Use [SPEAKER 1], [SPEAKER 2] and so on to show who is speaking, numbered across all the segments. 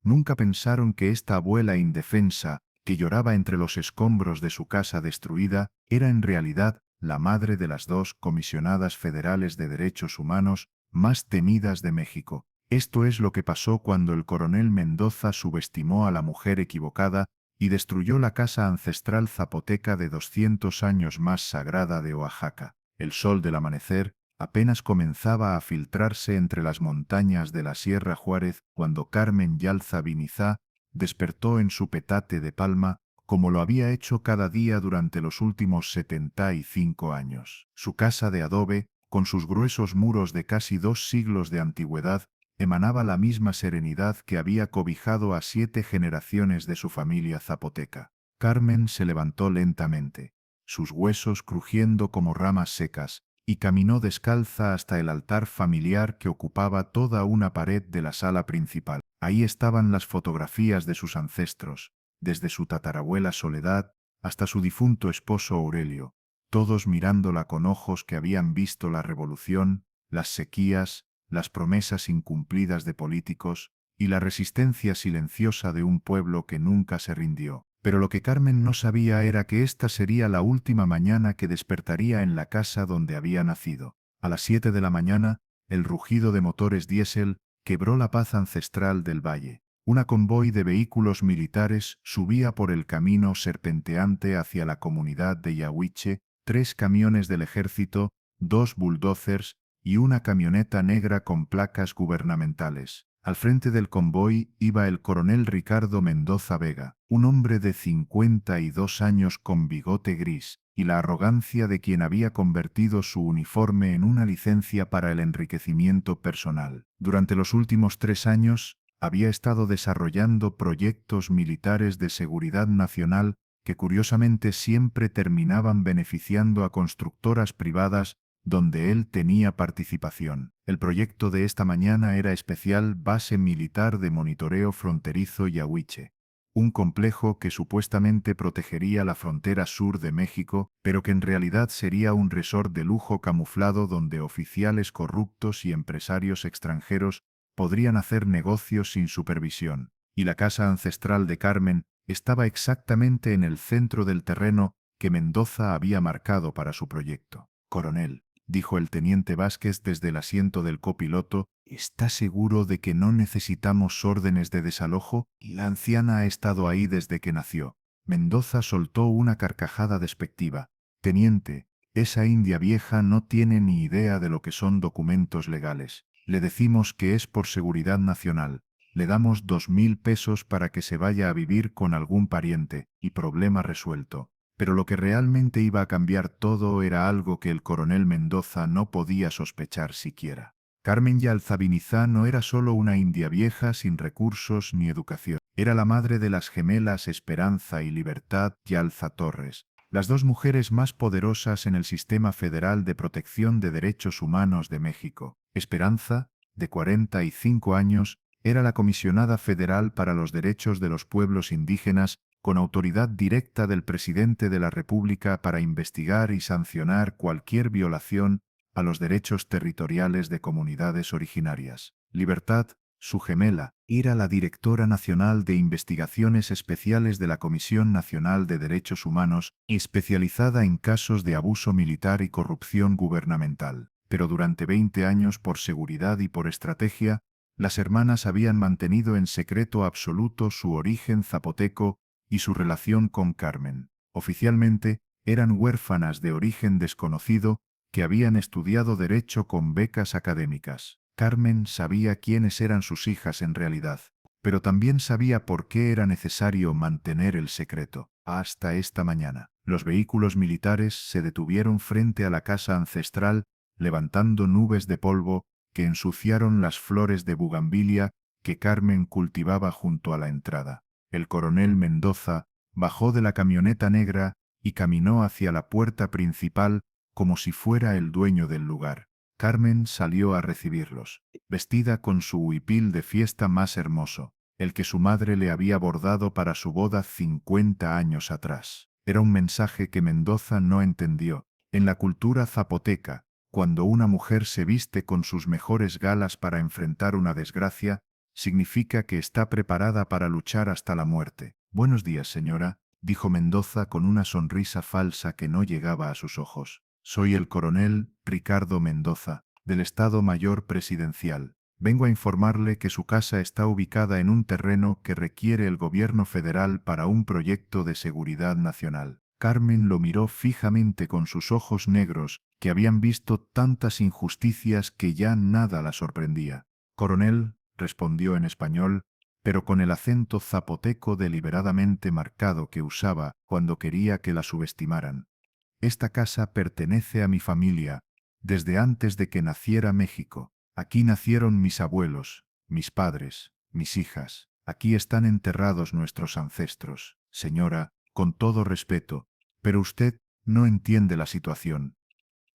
[SPEAKER 1] Nunca pensaron que esta abuela indefensa, que lloraba entre los escombros de su casa destruida, era en realidad la madre de las dos comisionadas federales de derechos humanos más temidas de México. Esto es lo que pasó cuando el coronel Mendoza subestimó a la mujer equivocada y destruyó la casa ancestral zapoteca de 200 años más sagrada de Oaxaca. El sol del amanecer apenas comenzaba a filtrarse entre las montañas de la Sierra Juárez cuando Carmen Yalza Vinizá despertó en su petate de palma como lo había hecho cada día durante los últimos 75 años. Su casa de adobe, con sus gruesos muros de casi 2 siglos de antigüedad, emanaba la misma serenidad que había cobijado a 7 generaciones de su familia zapoteca. Carmen se levantó lentamente, sus huesos crujiendo como ramas secas, y caminó descalza hasta el altar familiar que ocupaba toda una pared de la sala principal. Ahí estaban las fotografías de sus ancestros, desde su tatarabuela Soledad hasta su difunto esposo Aurelio, todos mirándola con ojos que habían visto la revolución, las sequías, las promesas incumplidas de políticos y la resistencia silenciosa de un pueblo que nunca se rindió. Pero lo que Carmen no sabía era que esta sería la última mañana que despertaría en la casa donde había nacido. A las 7 de la mañana, el rugido de motores diésel quebró la paz ancestral del valle. Una convoy de vehículos militares subía por el camino serpenteante hacia la comunidad de Yahuiche, 3 camiones del ejército, 2 bulldozers y una camioneta negra con placas gubernamentales. Al frente del convoy iba el coronel Ricardo Mendoza Vega, un hombre de 52 años con bigote gris, y la arrogancia de quien había convertido su uniforme en una licencia para el enriquecimiento personal. Durante los últimos 3 años, había estado desarrollando proyectos militares de seguridad nacional que curiosamente siempre terminaban beneficiando a constructoras privadas donde él tenía participación. El proyecto de esta mañana era especial Base Militar de Monitoreo Fronterizo Yahuiche, un complejo que supuestamente protegería la frontera sur de México, pero que en realidad sería un resort de lujo camuflado donde oficiales corruptos y empresarios extranjeros podrían hacer negocios sin supervisión. Y la casa ancestral de Carmen estaba exactamente en el centro del terreno que Mendoza había marcado para su proyecto. Coronel, dijo el teniente Vázquez desde el asiento del copiloto, ¿está seguro de que no necesitamos órdenes de desalojo? La anciana ha estado ahí desde que nació. Mendoza soltó una carcajada despectiva. Teniente, esa india vieja no tiene ni idea de lo que son documentos legales. Le decimos que es por seguridad nacional. Le damos 2.000 pesos para que se vaya a vivir con algún pariente, y problema resuelto. Pero lo que realmente iba a cambiar todo era algo que el coronel Mendoza no podía sospechar siquiera. Carmen Yalza Vinizá no era solo una india vieja sin recursos ni educación. Era la madre de las gemelas Esperanza y Libertad Yalza Torres, las 2 mujeres más poderosas en el sistema federal de protección de derechos humanos de México. Esperanza, de 45 años, era la comisionada federal para los derechos de los pueblos indígenas con autoridad directa del presidente de la República para investigar y sancionar cualquier violación a los derechos territoriales de comunidades originarias. Libertad, su gemela, era la directora nacional de investigaciones especiales de la Comisión Nacional de Derechos Humanos, especializada en casos de abuso militar y corrupción gubernamental. Pero durante 20 años, por seguridad y por estrategia, las hermanas habían mantenido en secreto absoluto su origen zapoteco y su relación con Carmen. Oficialmente, eran huérfanas de origen desconocido que habían estudiado derecho con becas académicas. Carmen sabía quiénes eran sus hijas en realidad, pero también sabía por qué era necesario mantener el secreto. Hasta esta mañana, los vehículos militares se detuvieron frente a la casa ancestral, levantando nubes de polvo que ensuciaron las flores de bugambilia que Carmen cultivaba junto a la entrada. El coronel Mendoza bajó de la camioneta negra y caminó hacia la puerta principal como si fuera el dueño del lugar. Carmen salió a recibirlos, vestida con su huipil de fiesta más hermoso, el que su madre le había bordado para su boda 50 años atrás. Era un mensaje que Mendoza no entendió. En la cultura zapoteca, cuando una mujer se viste con sus mejores galas para enfrentar una desgracia, significa que está preparada para luchar hasta la muerte. Buenos días, señora, dijo Mendoza con una sonrisa falsa que no llegaba a sus ojos. Soy el coronel Ricardo Mendoza, del Estado Mayor Presidencial. Vengo a informarle que su casa está ubicada en un terreno que requiere el gobierno federal para un proyecto de seguridad nacional. Carmen lo miró fijamente con sus ojos negros, que habían visto tantas injusticias que ya nada la sorprendía. Coronel, respondió en español, pero con el acento zapoteco deliberadamente marcado que usaba cuando quería que la subestimaran. Esta casa pertenece a mi familia, desde antes de que naciera México. Aquí nacieron mis abuelos, mis padres, mis hijas. Aquí están enterrados nuestros ancestros. Señora, con todo respeto, pero usted no entiende la situación.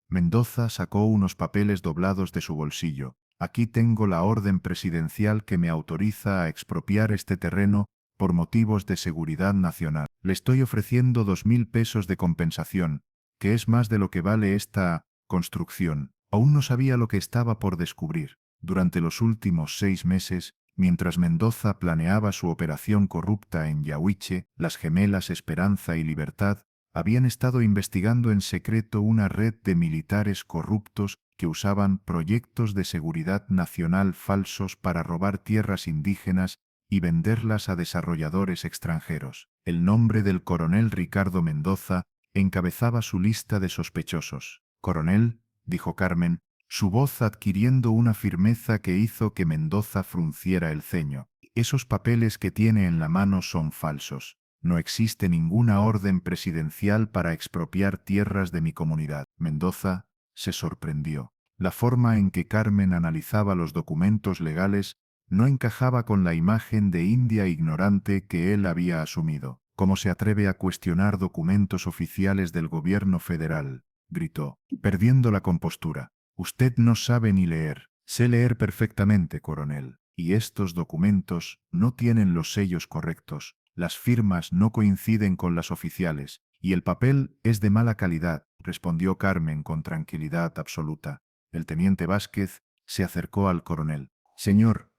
[SPEAKER 1] Mendoza sacó unos papeles doblados de su bolsillo. Aquí tengo la orden presidencial que me autoriza a expropiar este terreno por motivos de seguridad nacional. Le estoy ofreciendo 2.000 pesos de compensación, que es más de lo que vale esta construcción. Aún no sabía lo que estaba por descubrir. Durante los últimos 6 meses, mientras Mendoza planeaba su operación corrupta en Yahuiche, las gemelas Esperanza y Libertad habían estado investigando en secreto una red de militares corruptos que usaban proyectos de seguridad nacional falsos para robar tierras indígenas y venderlas a desarrolladores extranjeros. El nombre del coronel Ricardo Mendoza encabezaba su lista de sospechosos. «Coronel», dijo Carmen, su voz adquiriendo una firmeza que hizo que Mendoza frunciera el ceño. «Esos papeles que tiene en la mano son falsos. No existe ninguna orden presidencial para expropiar tierras de mi comunidad». Mendoza se sorprendió. La forma en que Carmen analizaba los documentos legales no encajaba con la imagen de india ignorante que él había asumido. «¿Cómo se atreve a cuestionar documentos oficiales del gobierno federal?», gritó, perdiendo la compostura. «Usted no sabe ni leer». «Sé leer perfectamente, coronel, y estos documentos no tienen los sellos correctos. Las firmas no coinciden con las oficiales, y el papel es de mala calidad», respondió Carmen con tranquilidad absoluta. El teniente Vázquez se acercó al coronel. «Señor,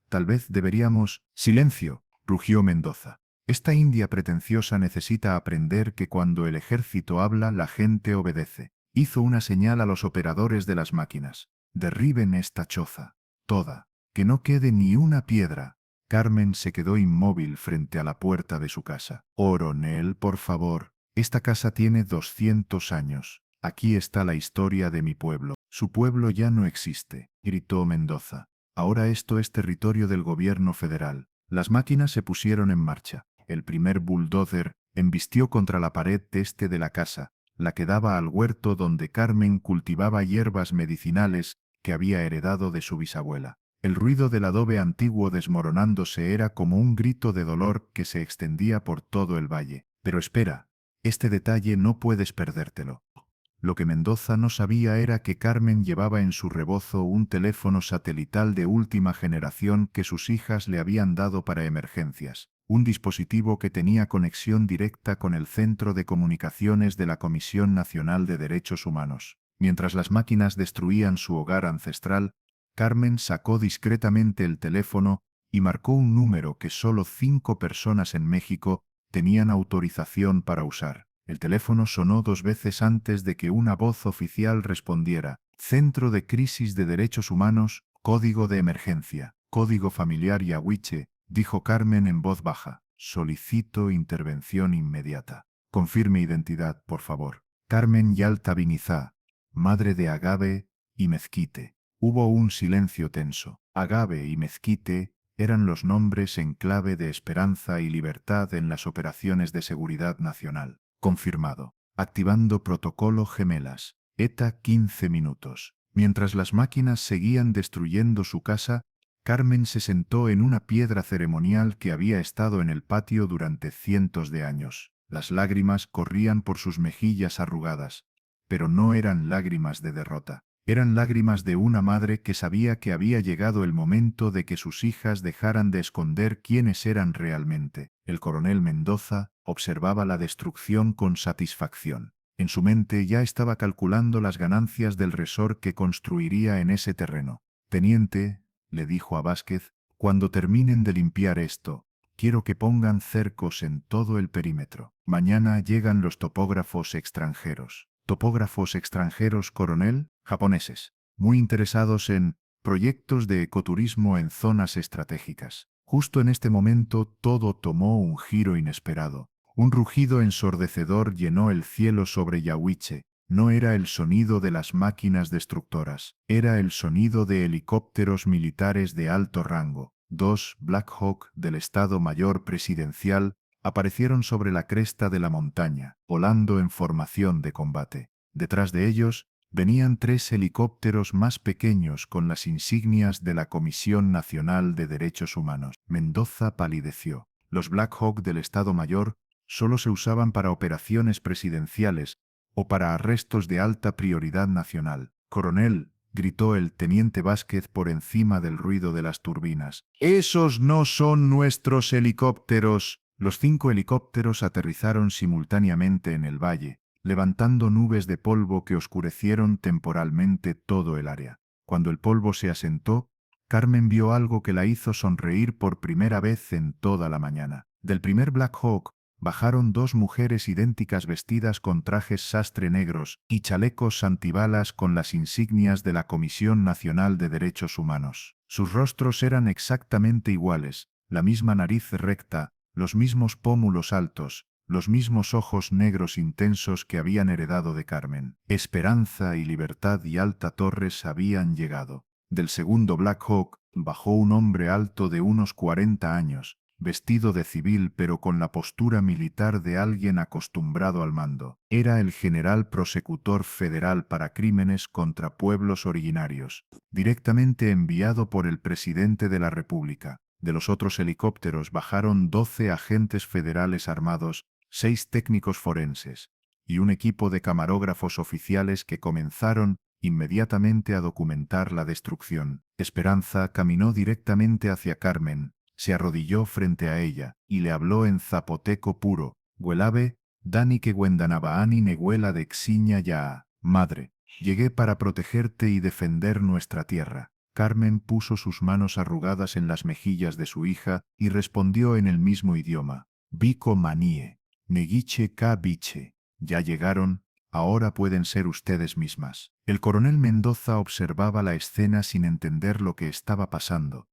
[SPEAKER 1] tal vez deberíamos...» «Silencio», rugió Mendoza. «Esta india pretenciosa necesita aprender que cuando el ejército habla, la gente obedece». Hizo una señal a los operadores de las máquinas. «Derriben esta choza, toda, que no quede ni una piedra». Carmen se quedó inmóvil frente a la puerta de su casa. «Coronel, por favor, esta casa tiene 200 años. Aquí está la historia de mi pueblo». «Su pueblo ya no existe», gritó Mendoza. «Ahora esto es territorio del gobierno federal». Las máquinas se pusieron en marcha. El primer bulldozer embistió contra la pared este de la casa, la que daba al huerto donde Carmen cultivaba hierbas medicinales que había heredado de su bisabuela. El ruido del adobe antiguo desmoronándose era como un grito de dolor que se extendía por todo el valle. «Pero espera, este detalle no puedes perdértelo». Lo que Mendoza no sabía era que Carmen llevaba en su rebozo un teléfono satelital de última generación que sus hijas le habían dado para emergencias, un dispositivo que tenía conexión directa con el Centro de Comunicaciones de la Comisión Nacional de Derechos Humanos. Mientras las máquinas destruían su hogar ancestral, Carmen sacó discretamente el teléfono y marcó un número que solo 5 personas en México tenían autorización para usar. El teléfono sonó 2 veces antes de que una voz oficial respondiera. «Centro de Crisis de Derechos Humanos, código de emergencia, código familiar Yahuiche», dijo Carmen en voz baja. «Solicito intervención inmediata. Confirme identidad, por favor». «Carmen Yalta Vinizá, madre de Agave y Mezquite». Hubo un silencio tenso. Agave y Mezquite eran los nombres en clave de esperanza y libertad en las operaciones de seguridad nacional. «Confirmado. Activando protocolo gemelas. ETA 15 minutos». Mientras las máquinas seguían destruyendo su casa, Carmen se sentó en una piedra ceremonial que había estado en el patio durante cientos de años. Las lágrimas corrían por sus mejillas arrugadas, pero no eran lágrimas de derrota. Eran lágrimas de una madre que sabía que había llegado el momento de que sus hijas dejaran de esconder quiénes eran realmente. El coronel Mendoza observaba la destrucción con satisfacción. En su mente ya estaba calculando las ganancias del resort que construiría en ese terreno. «Teniente», le dijo a Vázquez, Cuando terminen de limpiar esto, quiero que pongan cercos en todo el perímetro. Mañana llegan los topógrafos extranjeros. ¿Topógrafos extranjeros, coronel? Japoneses. Muy interesados en proyectos de ecoturismo en zonas estratégicas. Justo en este momento todo tomó un giro inesperado. Un rugido ensordecedor llenó el cielo sobre Yawiche. No era el sonido de las máquinas destructoras, era el sonido de helicópteros militares de alto rango. Dos Black Hawk del Estado Mayor Presidencial aparecieron sobre la cresta de la montaña, volando en formación de combate. Detrás de ellos venían tres helicópteros más pequeños con las insignias de la Comisión Nacional de Derechos Humanos. Mendoza palideció. Los Black Hawk del Estado Mayor solo se usaban para operaciones presidenciales o para arrestos de alta prioridad nacional. Coronel, gritó el teniente Vázquez por encima del ruido de las turbinas. ¡Esos no son nuestros helicópteros! Los 5 helicópteros aterrizaron simultáneamente en el valle, levantando nubes de polvo que oscurecieron temporalmente todo el área. Cuando el polvo se asentó, Carmen vio algo que la hizo sonreír por primera vez en toda la mañana. Del primer Black Hawk bajaron 2 mujeres idénticas vestidas con trajes sastre negros y chalecos antibalas con las insignias de la Comisión Nacional de Derechos Humanos. Sus rostros eran exactamente iguales, la misma nariz recta, los mismos pómulos altos, los mismos ojos negros intensos que habían heredado de Carmen. Esperanza y Libertad y Alta Torres habían llegado. Del segundo Black Hawk bajó un hombre alto de unos 40 años, vestido de civil pero con la postura militar de alguien acostumbrado al mando. Era el general prosecutor federal para crímenes contra pueblos originarios, directamente enviado por el presidente de la República. De los otros helicópteros bajaron 12 agentes federales armados, 6 técnicos forenses y un equipo de camarógrafos oficiales que comenzaron inmediatamente a documentar la destrucción. Esperanza caminó directamente hacia Carmen, se arrodilló frente a ella y le habló en zapoteco puro. Huelabe, Dani que Guendanabaani neguela de Xiña ya. Madre, llegué para protegerte y defender nuestra tierra. Carmen puso sus manos arrugadas en las mejillas de su hija y respondió en el mismo idioma. Bico manie, neguiche ka biche. Ya llegaron, ahora pueden ser ustedes mismas. El coronel Mendoza observaba la escena sin entender lo que estaba pasando,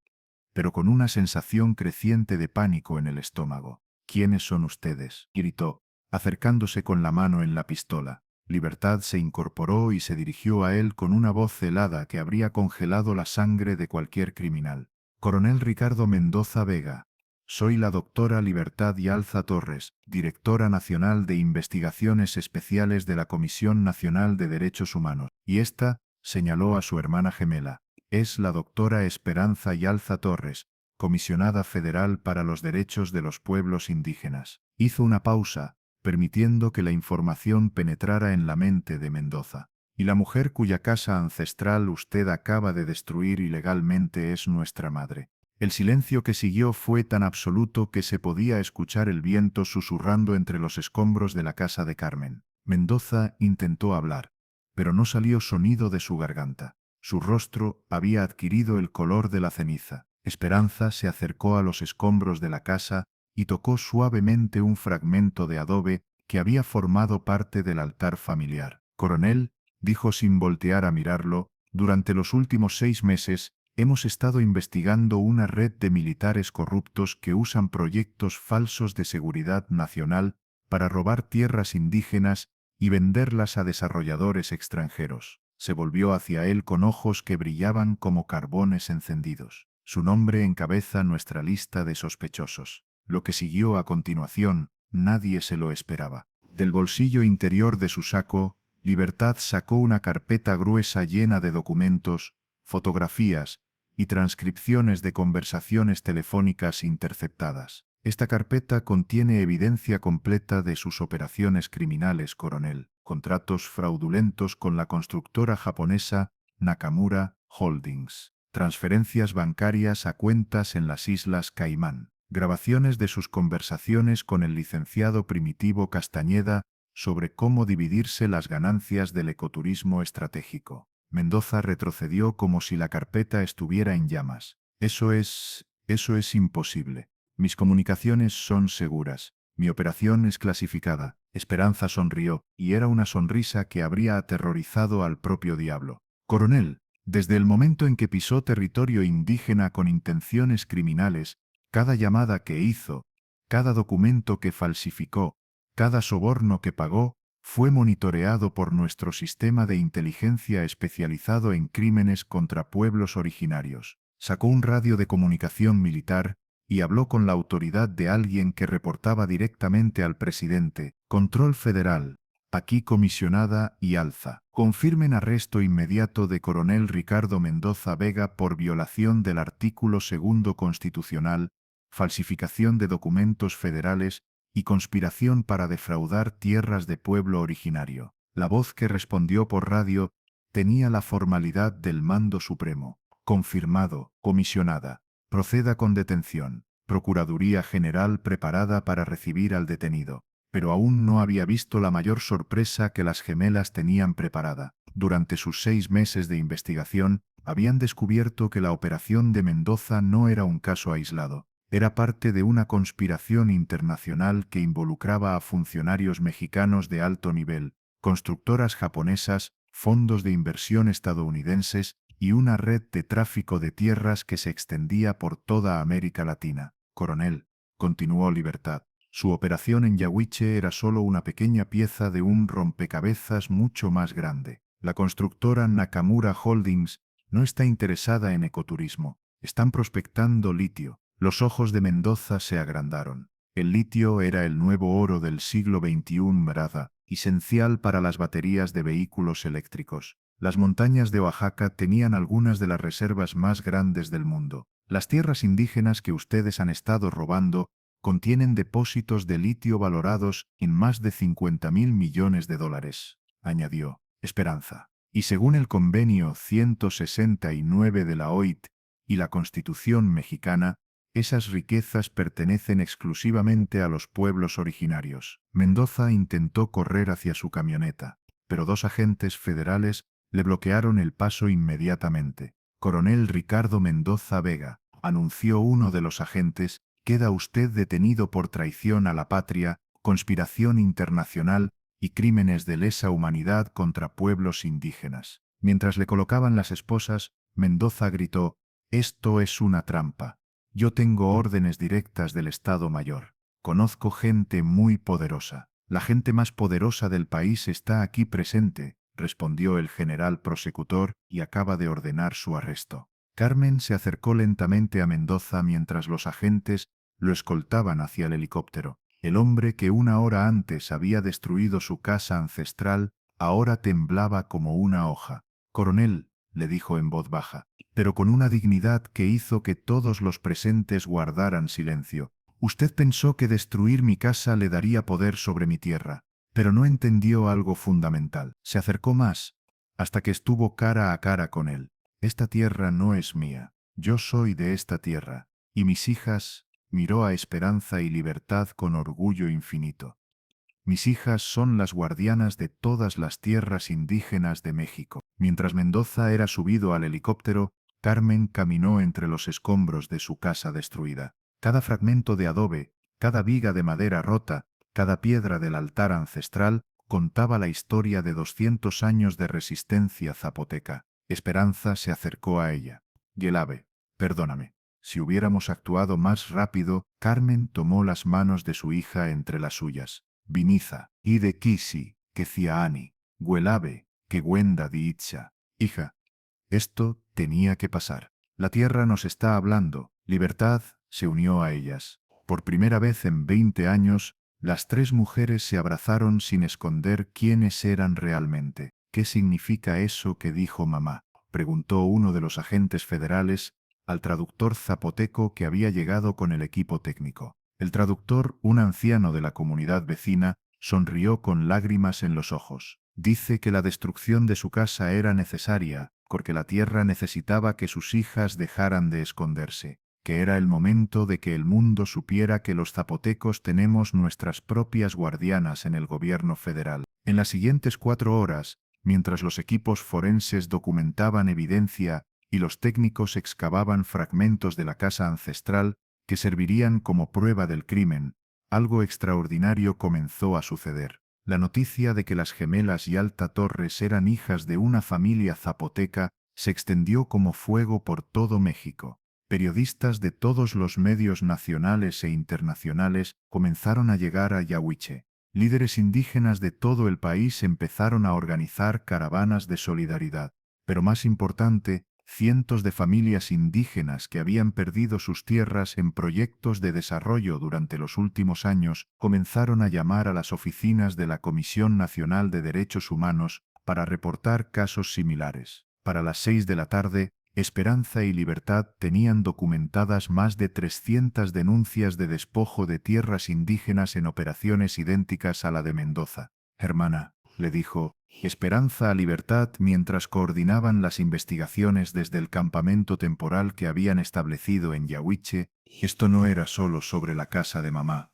[SPEAKER 1] pero con una sensación creciente de pánico en el estómago. ¿Quiénes son ustedes?, gritó, acercándose con la mano en la pistola. Libertad se incorporó y se dirigió a él con una voz helada que habría congelado la sangre de cualquier criminal. Coronel Ricardo Mendoza Vega. Soy la doctora Libertad y Alza Torres, directora nacional de Investigaciones Especiales de la Comisión Nacional de Derechos Humanos. Y esta, señaló a su hermana gemela, es la doctora Esperanza Yalza Torres, comisionada federal para los derechos de los pueblos indígenas. Hizo una pausa, permitiendo que la información penetrara en la mente de Mendoza. Y la mujer cuya casa ancestral usted acaba de destruir ilegalmente es nuestra madre. El silencio que siguió fue tan absoluto que se podía escuchar el viento susurrando entre los escombros de la casa de Carmen. Mendoza intentó hablar, pero no salió sonido de su garganta. Su rostro había adquirido el color de la ceniza. Esperanza se acercó a los escombros de la casa y tocó suavemente un fragmento de adobe que había formado parte del altar familiar. Coronel, dijo sin voltear a mirarlo, durante los últimos 6 meses hemos estado investigando una red de militares corruptos que usan proyectos falsos de seguridad nacional para robar tierras indígenas y venderlas a desarrolladores extranjeros. Se volvió hacia él con ojos que brillaban como carbones encendidos. Su nombre encabeza nuestra lista de sospechosos. Lo que siguió a continuación, nadie se lo esperaba. Del bolsillo interior de su saco, Libertad sacó una carpeta gruesa llena de documentos, fotografías y transcripciones de conversaciones telefónicas interceptadas. Esta carpeta contiene evidencia completa de sus operaciones criminales, coronel. Contratos fraudulentos con la constructora japonesa Nakamura Holdings. Transferencias bancarias a cuentas en las Islas Caimán. Grabaciones de sus conversaciones con el licenciado Primitivo Castañeda sobre cómo dividirse las ganancias del ecoturismo estratégico. Mendoza retrocedió como si la carpeta estuviera en llamas. Eso es Eso es imposible. Mis comunicaciones son seguras. Mi operación es clasificada. Esperanza sonrió, y era una sonrisa que habría aterrorizado al propio diablo. Coronel, desde el momento en que pisó territorio indígena con intenciones criminales, cada llamada que hizo, cada documento que falsificó, cada soborno que pagó, fue monitoreado por nuestro sistema de inteligencia especializado en crímenes contra pueblos originarios. Sacó un radio de comunicación militar y habló con la autoridad de alguien que reportaba directamente al presidente. Control Federal, aquí comisionada y alza. Confirmen arresto inmediato de coronel Ricardo Mendoza Vega por violación del artículo 2 constitucional, falsificación de documentos federales y conspiración para defraudar tierras de pueblo originario. La voz que respondió por radio tenía la formalidad del mando supremo. Confirmado, comisionada. Proceda con detención. Procuraduría General preparada para recibir al detenido. Pero aún no había visto la mayor sorpresa que las gemelas tenían preparada. Durante sus 6 meses de investigación, habían descubierto que la operación de Mendoza no era un caso aislado. Era parte de una conspiración internacional que involucraba a funcionarios mexicanos de alto nivel, constructoras japonesas, fondos de inversión estadounidenses y una red de tráfico de tierras que se extendía por toda América Latina. Coronel, continuó Libertad, su operación en Yaguiche era solo una pequeña pieza de un rompecabezas mucho más grande. La constructora Nakamura Holdings no está interesada en ecoturismo. Están prospectando litio. Los ojos de Mendoza se agrandaron. El litio era el nuevo oro del siglo XXI, Mrada, esencial para las baterías de vehículos eléctricos. Las montañas de Oaxaca tenían algunas de las reservas más grandes del mundo. Las tierras indígenas que ustedes han estado robando contienen depósitos de litio valorados en más de 50.000 millones de dólares, añadió Esperanza. Y según el convenio 169 de la OIT y la Constitución mexicana, esas riquezas pertenecen exclusivamente a los pueblos originarios. Mendoza intentó correr hacia su camioneta, pero 2 agentes federales le bloquearon el paso inmediatamente. Coronel Ricardo Mendoza Vega, anunció uno de los agentes, queda usted detenido por traición a la patria, conspiración internacional y crímenes de lesa humanidad contra pueblos indígenas. Mientras le colocaban las esposas, Mendoza gritó: «Esto es una trampa. Yo tengo órdenes directas del Estado Mayor. Conozco gente muy poderosa. La gente más poderosa del país está aquí presente», respondió el general prosecutor, y acaba de ordenar su arresto. Carmen se acercó lentamente a Mendoza mientras los agentes lo escoltaban hacia el helicóptero. El hombre que una hora antes había destruido su casa ancestral, ahora temblaba como una hoja. «Coronel», le dijo en voz baja, pero con una dignidad que hizo que todos los presentes guardaran silencio. «Usted pensó que destruir mi casa le daría poder sobre mi tierra, pero no entendió algo fundamental. Se acercó más, hasta que estuvo cara a cara con él. Esta tierra no es mía. Yo soy de esta tierra, y mis hijas», miró a Esperanza y Libertad con orgullo infinito. «Mis hijas son las guardianas de todas las tierras indígenas de México». Mientras Mendoza era subido al helicóptero, Carmen caminó entre los escombros de su casa destruida. Cada fragmento de adobe, cada viga de madera rota, cada piedra del altar ancestral contaba la historia de 200 años de resistencia zapoteca. Esperanza se acercó a ella. «Yelabe, perdóname. Si hubiéramos actuado más rápido», Carmen tomó las manos de su hija entre las suyas. «Viniza, y de Kisi, que Ciaani, Guelabe, que Gwenda Diitza». «Hija, esto tenía que pasar. La tierra nos está hablando». Libertad se unió a ellas. Por primera vez en 20 años, las 3 mujeres se abrazaron sin esconder quiénes eran realmente. «¿Qué significa eso que dijo mamá?», preguntó uno de los agentes federales al traductor zapoteco que había llegado con el equipo técnico. El traductor, un anciano de la comunidad vecina, sonrió con lágrimas en los ojos. «Dice que la destrucción de su casa era necesaria, porque la tierra necesitaba que sus hijas dejaran de esconderse, que era el momento de que el mundo supiera que los zapotecos tenemos nuestras propias guardianas en el gobierno federal». En las siguientes 4 horas, mientras los equipos forenses documentaban evidencia y los técnicos excavaban fragmentos de la casa ancestral que servirían como prueba del crimen, algo extraordinario comenzó a suceder. La noticia de que las gemelas Yalta Torres eran hijas de una familia zapoteca se extendió como fuego por todo México. Periodistas de todos los medios nacionales e internacionales comenzaron a llegar a Yahuiche. Líderes indígenas de todo el país empezaron a organizar caravanas de solidaridad. Pero más importante, cientos de familias indígenas que habían perdido sus tierras en proyectos de desarrollo durante los últimos años comenzaron a llamar a las oficinas de la Comisión Nacional de Derechos Humanos para reportar casos similares. Para las 6 de la tarde, Esperanza y Libertad tenían documentadas más de 300 denuncias de despojo de tierras indígenas en operaciones idénticas a la de Mendoza. Hermana, le dijo Esperanza a Libertad mientras coordinaban las investigaciones desde el campamento temporal que habían establecido en Yahuiche, esto no era solo sobre la casa de mamá.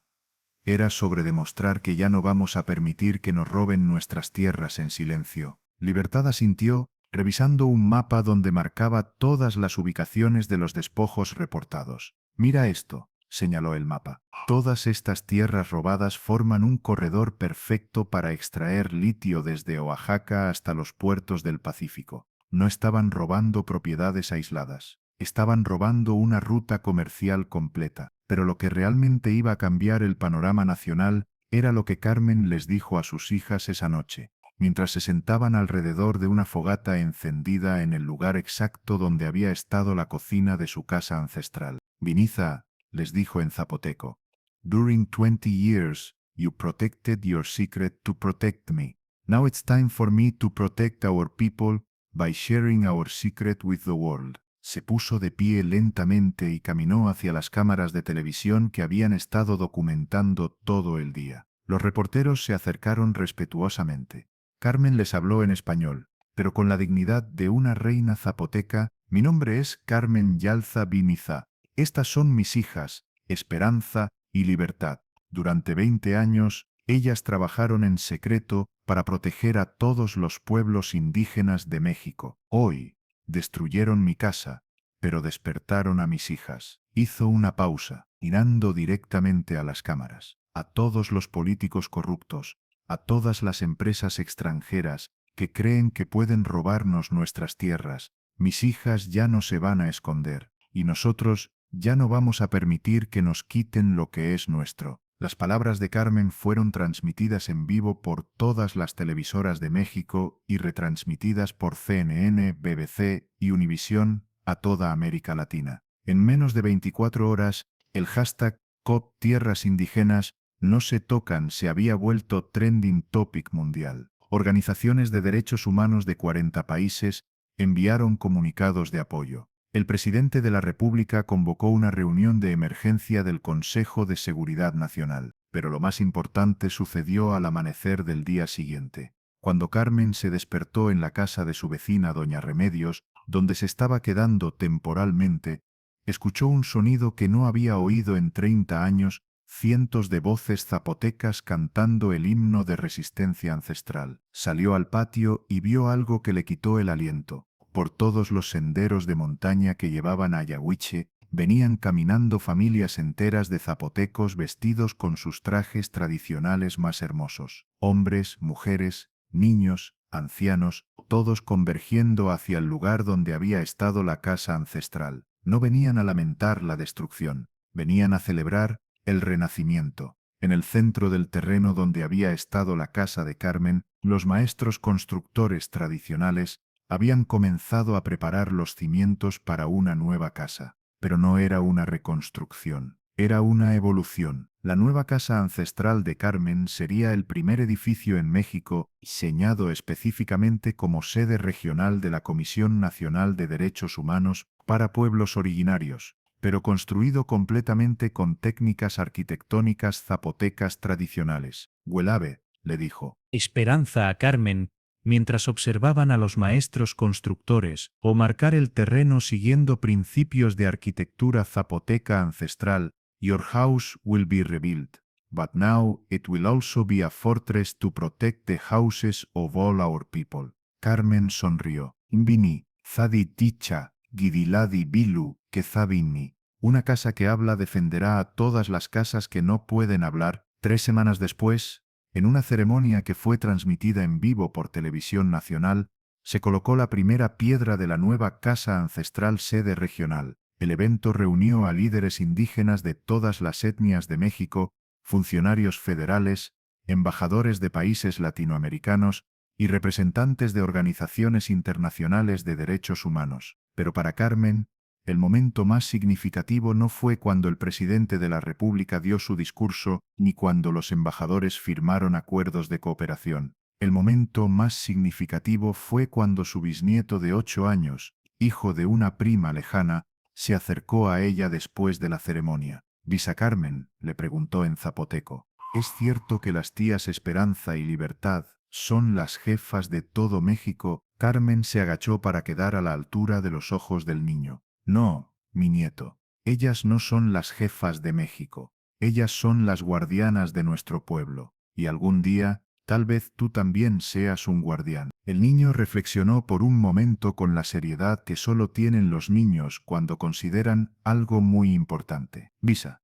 [SPEAKER 1] Era sobre demostrar que ya no vamos a permitir que nos roben nuestras tierras en silencio. Libertad asintió, revisando un mapa donde marcaba todas las ubicaciones de los despojos reportados. Mira esto, señaló el mapa. Todas estas tierras robadas forman un corredor perfecto para extraer litio desde Oaxaca hasta los puertos del Pacífico. No estaban robando propiedades aisladas. Estaban robando una ruta comercial completa. Pero lo que realmente iba a cambiar el panorama nacional era lo que Carmen les dijo a sus hijas esa noche, mientras se sentaban alrededor de una fogata encendida en el lugar exacto donde había estado la cocina de su casa ancestral. Viniza, les dijo en zapoteco, "During 20 years, you protected your secret to protect me. Now it's time for me to protect our people by sharing our secret with the world." Se puso de pie lentamente y caminó hacia las cámaras de televisión que habían estado documentando todo el día. Los reporteros se acercaron respetuosamente. Carmen les habló en español, pero con la dignidad de una reina zapoteca. Mi nombre es Carmen Yalza Viniza. Estas son mis hijas, Esperanza y Libertad. Durante 20 años, ellas trabajaron en secreto para proteger a todos los pueblos indígenas de México. Hoy, destruyeron mi casa, pero despertaron a mis hijas. Hizo una pausa, mirando directamente a las cámaras. A todos los políticos corruptos, a todas las empresas extranjeras que creen que pueden robarnos nuestras tierras, mis hijas ya no se van a esconder, y nosotros ya no vamos a permitir que nos quiten lo que es nuestro. Las palabras de Carmen fueron transmitidas en vivo por todas las televisoras de México y retransmitidas por CNN, BBC y Univisión a toda América Latina. En menos de 24 horas, el hashtag COP Tierras Indígenas no se tocan se había vuelto trending topic mundial. Organizaciones de derechos humanos de 40 países enviaron comunicados de apoyo. El presidente de la República convocó una reunión de emergencia del Consejo de Seguridad Nacional, pero lo más importante sucedió al amanecer del día siguiente. Cuando Carmen se despertó en la casa de su vecina Doña Remedios, donde se estaba quedando temporalmente, escuchó un sonido que no había oído en 30 años, cientos de voces zapotecas cantando el himno de resistencia ancestral. Salió al patio y vio algo que le quitó el aliento. Por todos los senderos de montaña que llevaban a Yahuiche, venían caminando familias enteras de zapotecos vestidos con sus trajes tradicionales más hermosos. Hombres, mujeres, niños, ancianos, todos convergiendo hacia el lugar donde había estado la casa ancestral. No venían a lamentar la destrucción, venían a celebrar el renacimiento. En el centro del terreno donde había estado la casa de Carmen, los maestros constructores tradicionales habían comenzado a preparar los cimientos para una nueva casa. Pero no era una reconstrucción, era una evolución. La nueva casa ancestral de Carmen sería el primer edificio en México diseñado específicamente como sede regional de la Comisión Nacional de Derechos Humanos para pueblos originarios, pero construido completamente con técnicas arquitectónicas zapotecas tradicionales. Huelabe, le dijo.
[SPEAKER 2] Esperanza a Carmen, mientras observaban a los maestros constructores o marcar el terreno siguiendo principios de arquitectura zapoteca ancestral.
[SPEAKER 1] Your house will be rebuilt, but now it will also be a fortress to protect the houses of all our people. Carmen sonrió. Vini, Zadi Ticha, Gidiladi Bilu, Kezabini. Una casa que habla defenderá a todas las casas que no pueden hablar. 3 semanas después, en una ceremonia que fue transmitida en vivo por Televisión Nacional, se colocó la primera piedra de la nueva casa ancestral sede regional. El evento reunió a líderes indígenas de todas las etnias de México, funcionarios federales, embajadores de países latinoamericanos y representantes de organizaciones internacionales de derechos humanos. Pero para Carmen, el momento más significativo no fue cuando el presidente de la República dio su discurso ni cuando los embajadores firmaron acuerdos de cooperación. El momento más significativo fue cuando su bisnieto de 8 años, hijo de una prima lejana, se acercó a ella después de la ceremonia. «Visa Carmen», le preguntó en zapoteco, «¿es cierto que las tías Esperanza y Libertad son las jefas de todo México?» Carmen se agachó para quedar a la altura de los ojos del niño. «No, mi nieto. Ellas no son las jefas de México. Ellas son las guardianas de nuestro pueblo. Y algún día, tal vez tú también seas un guardián». El niño reflexionó por un momento con la seriedad que solo tienen los niños cuando consideran algo muy importante. «Visa,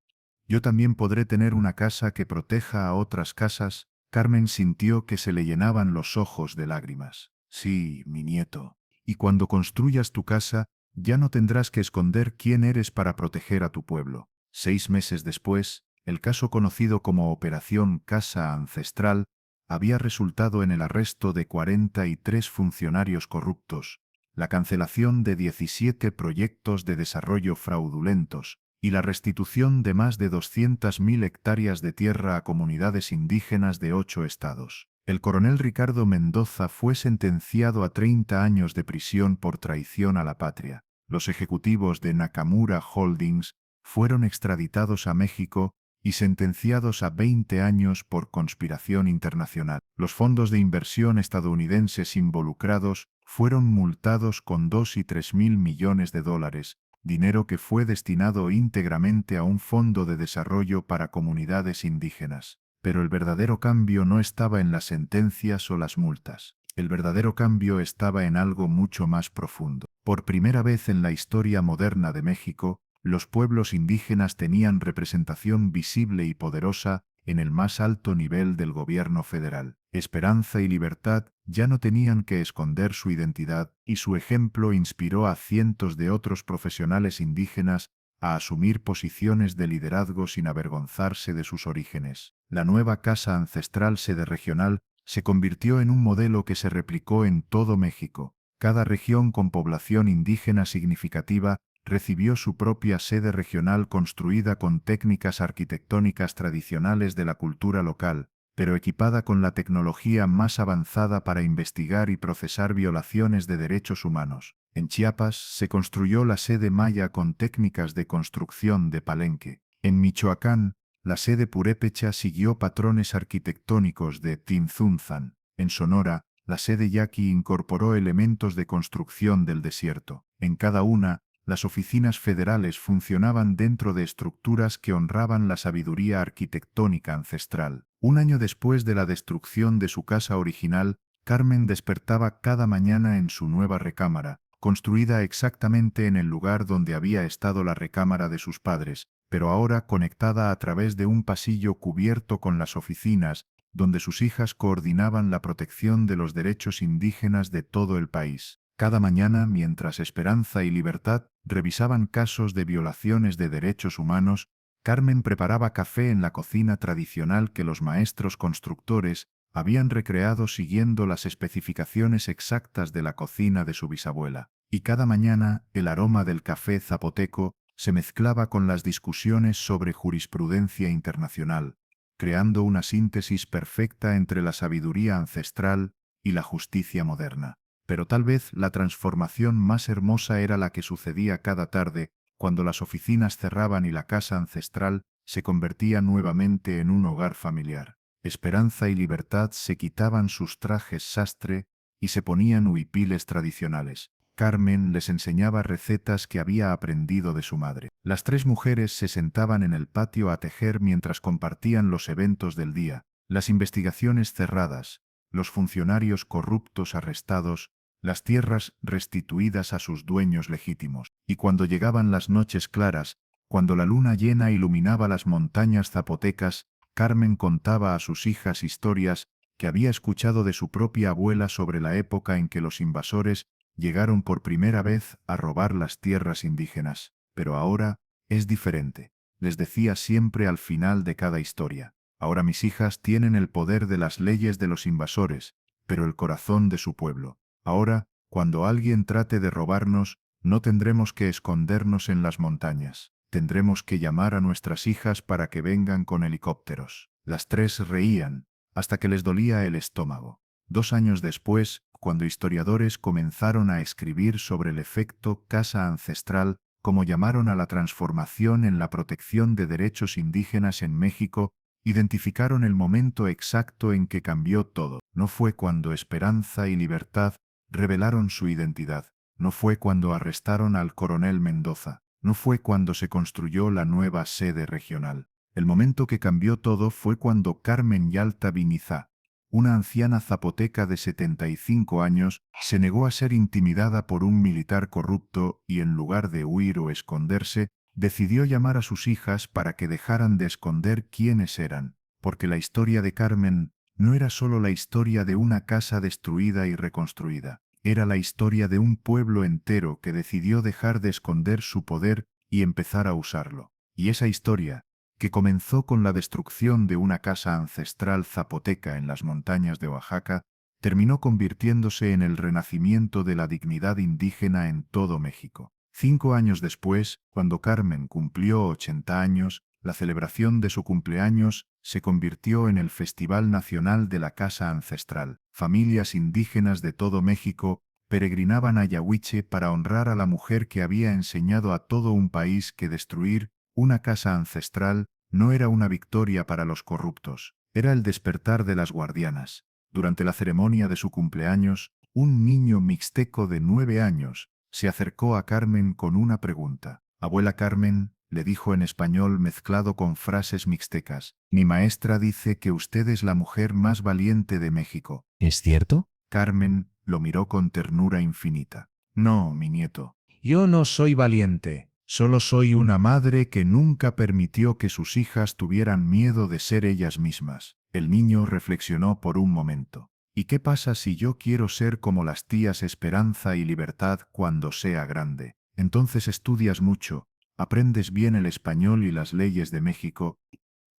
[SPEAKER 1] yo también podré tener una casa que proteja a otras casas». Carmen sintió que se le llenaban los ojos de lágrimas. «Sí, mi nieto. Y cuando construyas tu casa, ya no tendrás que esconder quién eres para proteger a tu pueblo». 6 meses después, el caso conocido como Operación Casa Ancestral había resultado en el arresto de 43 funcionarios corruptos, la cancelación de 17 proyectos de desarrollo fraudulentos y la restitución de más de 200.000 hectáreas de tierra a comunidades indígenas de 8 estados. El coronel Ricardo Mendoza fue sentenciado a 30 años de prisión por traición a la patria. Los ejecutivos de Nakamura Holdings fueron extraditados a México y sentenciados a 20 años por conspiración internacional. Los fondos de inversión estadounidenses involucrados fueron multados con 2 y 3 mil millones de dólares, dinero que fue destinado íntegramente a un fondo de desarrollo para comunidades indígenas. Pero el verdadero cambio no estaba en las sentencias o las multas. El verdadero cambio estaba en algo mucho más profundo. Por primera vez en la historia moderna de México, los pueblos indígenas tenían representación visible y poderosa en el más alto nivel del gobierno federal. Esperanza y Libertad ya no tenían que esconder su identidad, y su ejemplo inspiró a cientos de otros profesionales indígenas a asumir posiciones de liderazgo sin avergonzarse de sus orígenes. La nueva Casa Ancestral sede regional se convirtió en un modelo que se replicó en todo México. Cada región con población indígena significativa recibió su propia sede regional construida con técnicas arquitectónicas tradicionales de la cultura local, pero equipada con la tecnología más avanzada para investigar y procesar violaciones de derechos humanos. En Chiapas se construyó la sede maya con técnicas de construcción de palenque. En Michoacán, la sede purépecha siguió patrones arquitectónicos de Tinzunzan. En Sonora, la sede yaqui incorporó elementos de construcción del desierto. En cada una, las oficinas federales funcionaban dentro de estructuras que honraban la sabiduría arquitectónica ancestral. Un año después de la destrucción de su casa original, Carmen despertaba cada mañana en su nueva recámara, construida exactamente en el lugar donde había estado la recámara de sus padres, pero ahora conectada a través de un pasillo cubierto con las oficinas, donde sus hijas coordinaban la protección de los derechos indígenas de todo el país. Cada mañana, mientras Esperanza y Libertad revisaban casos de violaciones de derechos humanos, Carmen preparaba café en la cocina tradicional que los maestros constructores habían recreado siguiendo las especificaciones exactas de la cocina de su bisabuela. Y cada mañana el aroma del café zapoteco se mezclaba con las discusiones sobre jurisprudencia internacional, creando una síntesis perfecta entre la sabiduría ancestral y la justicia moderna. Pero tal vez la transformación más hermosa era la que sucedía cada tarde, cuando las oficinas cerraban y la casa ancestral se convertía nuevamente en un hogar familiar. Esperanza y Libertad se quitaban sus trajes sastre y se ponían huipiles tradicionales. Carmen les enseñaba recetas que había aprendido de su madre. Las 3 mujeres se sentaban en el patio a tejer mientras compartían los eventos del día, las investigaciones cerradas, los funcionarios corruptos arrestados, las tierras restituidas a sus dueños legítimos. Y cuando llegaban las noches claras, cuando la luna llena iluminaba las montañas zapotecas, Carmen contaba a sus hijas historias que había escuchado de su propia abuela sobre la época en que los invasores llegaron por primera vez a robar las tierras indígenas. Pero ahora es diferente, les decía siempre al final de cada historia. Ahora mis hijas tienen el poder de las leyes de los invasores, pero el corazón de su pueblo. Ahora, cuando alguien trate de robarnos, no tendremos que escondernos en las montañas. Tendremos que llamar a nuestras hijas para que vengan con helicópteros. Las tres reían, hasta que les dolía el estómago. 2 años después, cuando historiadores comenzaron a escribir sobre el efecto casa ancestral, como llamaron a la transformación en la protección de derechos indígenas en México, identificaron el momento exacto en que cambió todo. No fue cuando Esperanza y Libertad revelaron su identidad. No fue cuando arrestaron al coronel Mendoza. No fue cuando se construyó la nueva sede regional. El momento que cambió todo fue cuando Carmen Yalta Vinizá, una anciana zapoteca de 75 años, se negó a ser intimidada por un militar corrupto y en lugar de huir o esconderse, decidió llamar a sus hijas para que dejaran de esconder quiénes eran, porque la historia de Carmen no era solo la historia de una casa destruida y reconstruida, era la historia de un pueblo entero que decidió dejar de esconder su poder y empezar a usarlo. Y esa historia, que comenzó con la destrucción de una casa ancestral zapoteca en las montañas de Oaxaca, terminó convirtiéndose en el renacimiento de la dignidad indígena en todo México. 5 años después, cuando Carmen cumplió 80 años, la celebración de su cumpleaños se convirtió en el Festival Nacional de la Casa Ancestral. Familias indígenas de todo México peregrinaban a Yahuiche para honrar a la mujer que había enseñado a todo un país que destruir una casa ancestral no era una victoria para los corruptos, era el despertar de las guardianas. Durante la ceremonia de su cumpleaños, un niño mixteco de 9 años se acercó a Carmen con una pregunta. Abuela Carmen, le dijo en español mezclado con frases mixtecas, mi maestra dice que usted es la mujer más valiente de México.
[SPEAKER 3] ¿Es cierto?
[SPEAKER 1] Carmen lo miró con ternura infinita. No, mi nieto.
[SPEAKER 2] Yo no soy valiente.
[SPEAKER 1] Solo soy una madre que nunca permitió que sus hijas tuvieran miedo de ser ellas mismas. El niño reflexionó por un momento. ¿Y qué pasa si yo quiero ser como las tías Esperanza y Libertad cuando sea grande? Entonces estudias mucho, aprendes bien el español y las leyes de México,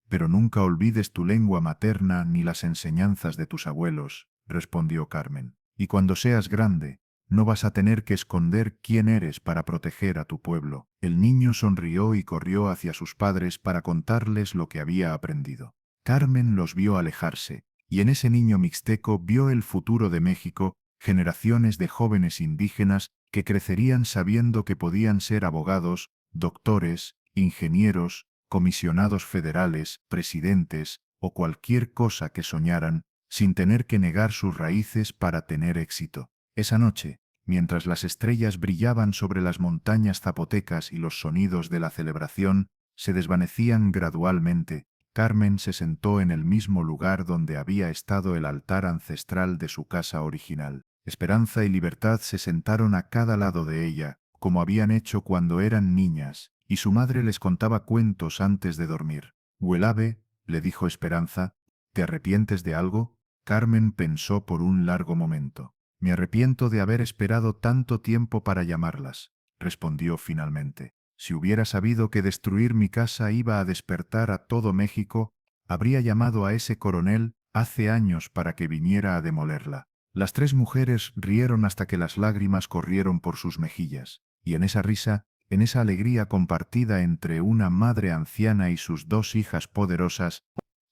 [SPEAKER 1] pero nunca olvides tu lengua materna ni las enseñanzas de tus abuelos, respondió Carmen. Y cuando seas grande, no vas a tener que esconder quién eres para proteger a tu pueblo. El niño sonrió y corrió hacia sus padres para contarles lo que había aprendido. Carmen los vio alejarse, y en ese niño mixteco vio el futuro de México, generaciones de jóvenes indígenas que crecerían sabiendo que podían ser abogados, doctores, ingenieros, comisionados federales, presidentes o cualquier cosa que soñaran, sin tener que negar sus raíces para tener éxito. Esa noche, mientras las estrellas brillaban sobre las montañas zapotecas y los sonidos de la celebración se desvanecían gradualmente, Carmen se sentó en el mismo lugar donde había estado el altar ancestral de su casa original. Esperanza y Libertad se sentaron a cada lado de ella, como habían hecho cuando eran niñas, y su madre les contaba cuentos antes de dormir. Huelabe, le dijo Esperanza, ¿te arrepientes de algo? Carmen pensó por un largo momento. Me arrepiento de haber esperado tanto tiempo para llamarlas, respondió finalmente. Si hubiera sabido que destruir mi casa iba a despertar a todo México, habría llamado a ese coronel hace años para que viniera a demolerla. Las tres mujeres rieron hasta que las lágrimas corrieron por sus mejillas, y en esa risa, en esa alegría compartida entre una madre anciana y sus dos hijas poderosas,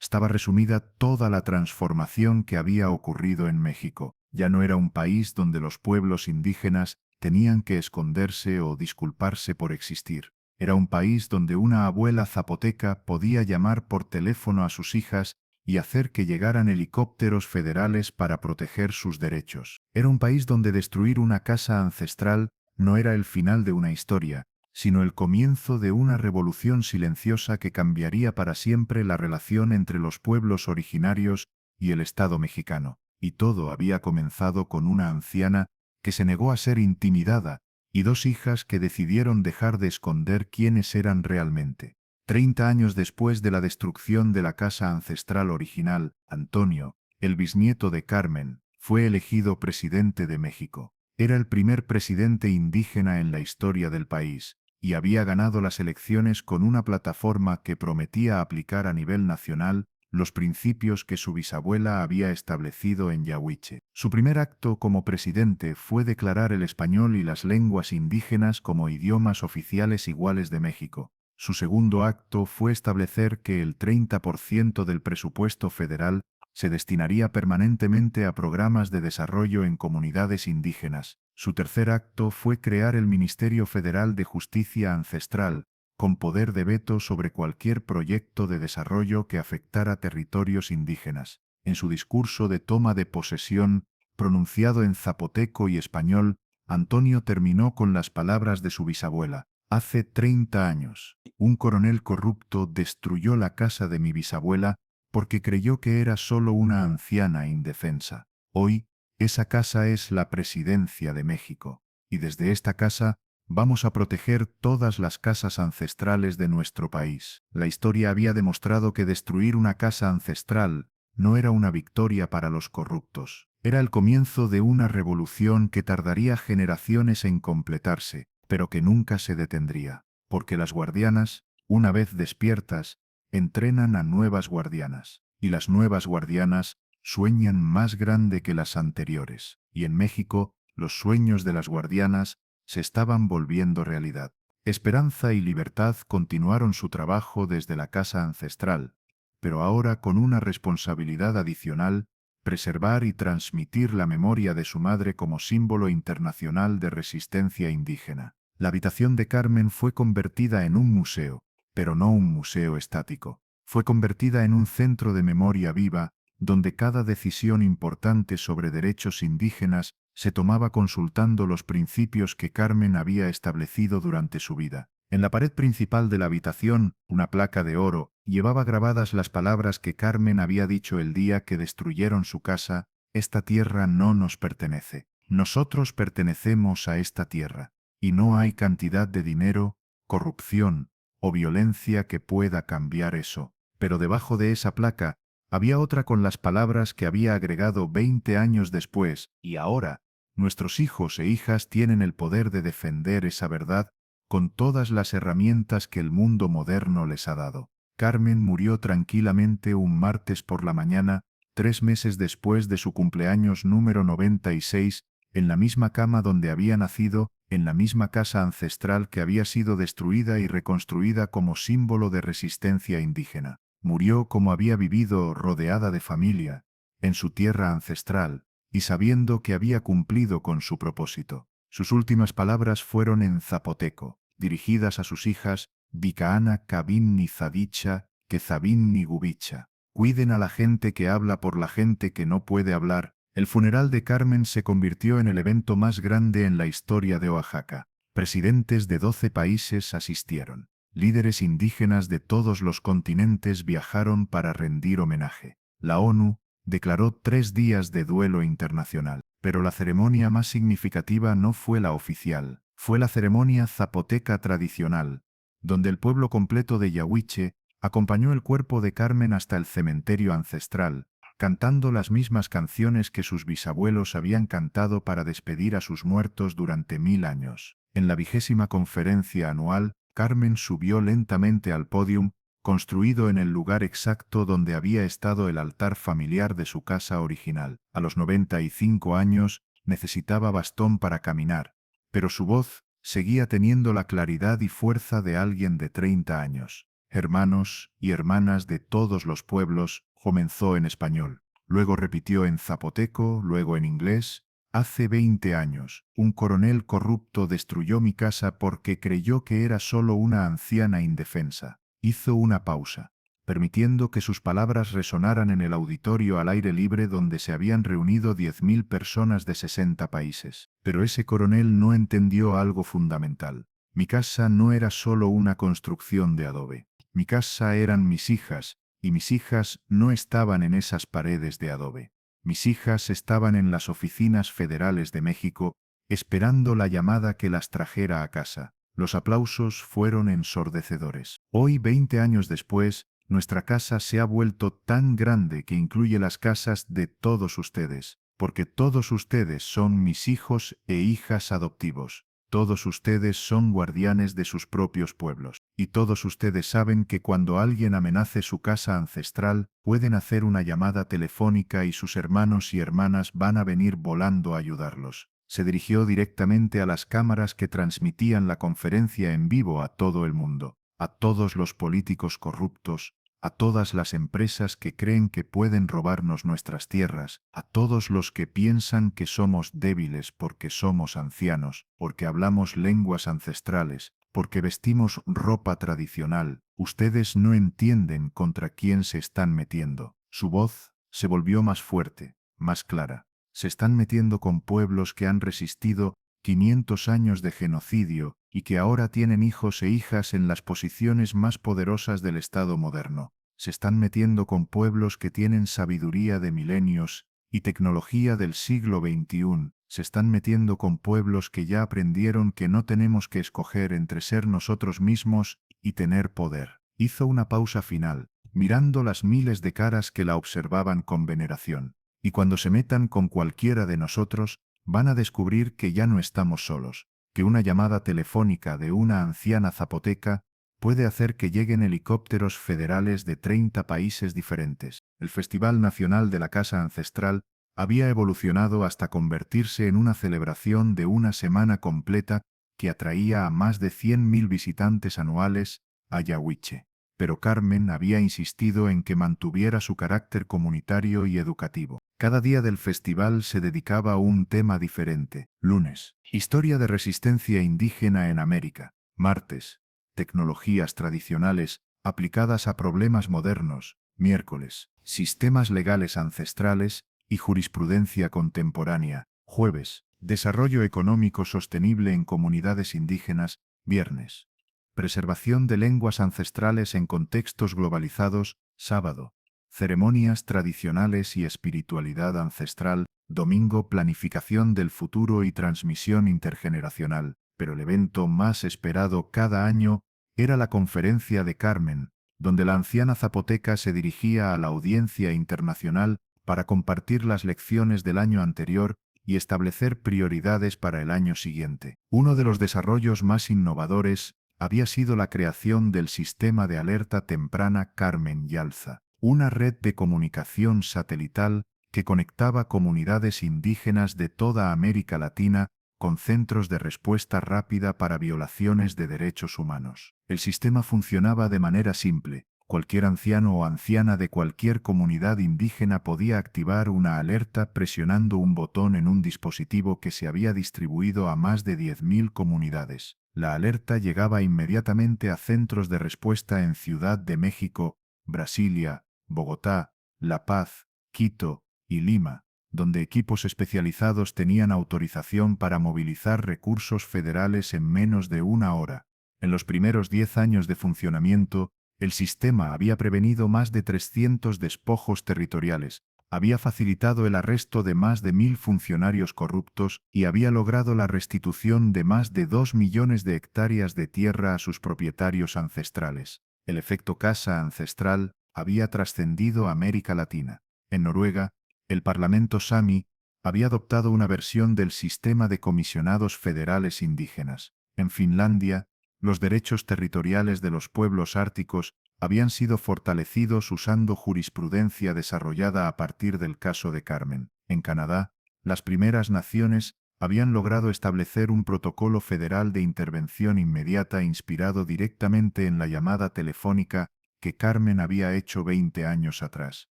[SPEAKER 1] estaba resumida toda la transformación que había ocurrido en México. Ya no era un país donde los pueblos indígenas tenían que esconderse o disculparse por existir. Era un país donde una abuela zapoteca podía llamar por teléfono a sus hijas y hacer que llegaran helicópteros federales para proteger sus derechos. Era un país donde destruir una casa ancestral no era el final de una historia, sino el comienzo de una revolución silenciosa que cambiaría para siempre la relación entre los pueblos originarios y el Estado mexicano. Y todo había comenzado con una anciana que se negó a ser intimidada, y 2 hijas que decidieron dejar de esconder quiénes eran realmente. 30 años después de la destrucción de la casa ancestral original, Antonio, el bisnieto de Carmen, fue elegido presidente de México. Era el primer presidente indígena en la historia del país, y había ganado las elecciones con una plataforma que prometía aplicar a nivel nacional los principios que su bisabuela había establecido en Yahuiche. Su primer acto como presidente fue declarar el español y las lenguas indígenas como idiomas oficiales iguales de México. Su segundo acto fue establecer que el 30% del presupuesto federal se destinaría permanentemente a programas de desarrollo en comunidades indígenas. Su tercer acto fue crear el Ministerio Federal de Justicia Ancestral, con poder de veto sobre cualquier proyecto de desarrollo que afectara territorios indígenas. En su discurso de toma de posesión, pronunciado en zapoteco y español, Antonio terminó con las palabras de su bisabuela. Hace 30 años, un coronel corrupto destruyó la casa de mi bisabuela porque creyó que era solo una anciana indefensa. Hoy, esa casa es la Presidencia de México, y desde esta casa vamos a proteger todas las casas ancestrales de nuestro país. La historia había demostrado que destruir una casa ancestral no era una victoria para los corruptos. Era el comienzo de una revolución que tardaría generaciones en completarse, pero que nunca se detendría. Porque las guardianas, una vez despiertas, entrenan a nuevas guardianas. Y las nuevas guardianas sueñan más grande que las anteriores. Y en México, los sueños de las guardianas se estaban volviendo realidad. Esperanza y Libertad continuaron su trabajo desde la casa ancestral, pero ahora con una responsabilidad adicional: preservar y transmitir la memoria de su madre como símbolo internacional de resistencia indígena. La habitación de Carmen fue convertida en un museo, pero no un museo estático. Fue convertida en un centro de memoria viva, donde cada decisión importante sobre derechos indígenas se tomaba consultando los principios que Carmen había establecido durante su vida. En la pared principal de la habitación, una placa de oro llevaba grabadas las palabras que Carmen había dicho el día que destruyeron su casa: esta tierra no nos pertenece. Nosotros pertenecemos a esta tierra, y no hay cantidad de dinero, corrupción o violencia que pueda cambiar eso. Pero debajo de esa placa había otra con las palabras que había agregado 20 años después: y ahora, nuestros hijos e hijas tienen el poder de defender esa verdad con todas las herramientas que el mundo moderno les ha dado. Carmen murió tranquilamente un martes por la mañana, 3 meses después de su cumpleaños número 96, en la misma cama donde había nacido, en la misma casa ancestral que había sido destruida y reconstruida como símbolo de resistencia indígena. Murió como había vivido, rodeada de familia, en su tierra ancestral, y sabiendo que había cumplido con su propósito. Sus últimas palabras fueron en zapoteco, dirigidas a sus hijas: Vicaana Cabin ni Zadicha, que Zabin ni Gubicha. Cuiden a la gente que habla por la gente que no puede hablar. El funeral de Carmen se convirtió en el evento más grande en la historia de Oaxaca. Presidentes de 12 países asistieron. Líderes indígenas de todos los continentes viajaron para rendir homenaje. La ONU declaró 3 días de duelo internacional. Pero la ceremonia más significativa no fue la oficial, fue la ceremonia zapoteca tradicional, donde el pueblo completo de Yahuiche acompañó el cuerpo de Carmen hasta el cementerio ancestral, cantando las mismas canciones que sus bisabuelos habían cantado para despedir a sus muertos durante 1000 años. En la 20ª conferencia anual, Carmen subió lentamente al pódium, construido en el lugar exacto donde había estado el altar familiar de su casa original. A los 95 años, necesitaba bastón para caminar, pero su voz seguía teniendo la claridad y fuerza de alguien de 30 años. Hermanos y hermanas de todos los pueblos, comenzó en español. Luego repitió en zapoteco, luego en inglés. Hace 20 años, un coronel corrupto destruyó mi casa porque creyó que era solo una anciana indefensa. Hizo una pausa, permitiendo que sus palabras resonaran en el auditorio al aire libre donde se habían reunido 10.000 personas de 60 países. Pero ese coronel no entendió algo fundamental. Mi casa no era solo una construcción de adobe. Mi casa eran mis hijas, y mis hijas no estaban en esas paredes de adobe. Mis hijas estaban en las oficinas federales de México, esperando la llamada que las trajera a casa. Los aplausos fueron ensordecedores. Hoy, 20 años después, nuestra casa se ha vuelto tan grande que incluye las casas de todos ustedes, porque todos ustedes son mis hijos e hijas adoptivos. Todos ustedes son guardianes de sus propios pueblos, y todos ustedes saben que cuando alguien amenace su casa ancestral, pueden hacer una llamada telefónica y sus hermanos y hermanas van a venir volando a ayudarlos. Se dirigió directamente a las cámaras que transmitían la conferencia en vivo a todo el mundo, a todos los políticos corruptos, a todas las empresas que creen que pueden robarnos nuestras tierras, a todos los que piensan que somos débiles porque somos ancianos, porque hablamos lenguas ancestrales, porque vestimos ropa tradicional. Ustedes no entienden contra quién se están metiendo. Su voz se volvió más fuerte, más clara. Se están metiendo con pueblos que han resistido 500 años de genocidio y que ahora tienen hijos e hijas en las posiciones más poderosas del Estado moderno. Se están metiendo con pueblos que tienen sabiduría de milenios y tecnología del siglo XXI. Se están metiendo con pueblos que ya aprendieron que no tenemos que escoger entre ser nosotros mismos y tener poder. Hizo una pausa final, mirando las miles de caras que la observaban con veneración. Y cuando se metan con cualquiera de nosotros, van a descubrir que ya no estamos solos, que una llamada telefónica de una anciana zapoteca puede hacer que lleguen helicópteros federales de 30 países diferentes. El Festival Nacional de la Casa Ancestral había evolucionado hasta convertirse en una celebración de una semana completa que atraía a más de 100.000 visitantes anuales a Yahuiche. Pero Carmen había insistido en que mantuviera su carácter comunitario y educativo. Cada día del festival se dedicaba a un tema diferente. Lunes, historia de resistencia indígena en América. Martes, tecnologías tradicionales aplicadas a problemas modernos. Miércoles, sistemas legales ancestrales y jurisprudencia contemporánea. Jueves, desarrollo económico sostenible en comunidades indígenas. Viernes, preservación de lenguas ancestrales en contextos globalizados. Sábado, ceremonias tradicionales y espiritualidad ancestral. Domingo, planificación del futuro y transmisión intergeneracional. Pero el evento más esperado cada año era la conferencia de Carmen, donde la anciana zapoteca se dirigía a la audiencia internacional para compartir las lecciones del año anterior y establecer prioridades para el año siguiente. Uno de los desarrollos más innovadores había sido la creación del sistema de alerta temprana Carmen Yalza, una red de comunicación satelital que conectaba comunidades indígenas de toda América Latina con centros de respuesta rápida para violaciones de derechos humanos. El sistema funcionaba de manera simple. Cualquier anciano o anciana de cualquier comunidad indígena podía activar una alerta presionando un botón en un dispositivo que se había distribuido a más de 10.000 comunidades. La alerta llegaba inmediatamente a centros de respuesta en Ciudad de México, Brasilia, Bogotá, La Paz, Quito y Lima, donde equipos especializados tenían autorización para movilizar recursos federales en menos de una hora. En los primeros 10 años de funcionamiento, el sistema había prevenido más de 300 despojos territoriales, había facilitado el arresto de más de 1.000 funcionarios corruptos y había logrado la restitución de más de 2 millones de hectáreas de tierra a sus propietarios ancestrales. El efecto casa ancestral había trascendido a América Latina. En Noruega, el Parlamento Sami había adoptado una versión del sistema de comisionados federales indígenas. En Finlandia, los derechos territoriales de los pueblos árticos habían sido fortalecidos usando jurisprudencia desarrollada a partir del caso de Carmen. En Canadá, las primeras naciones habían logrado establecer un protocolo federal de intervención inmediata inspirado directamente en la llamada telefónica que Carmen había hecho 20 años atrás.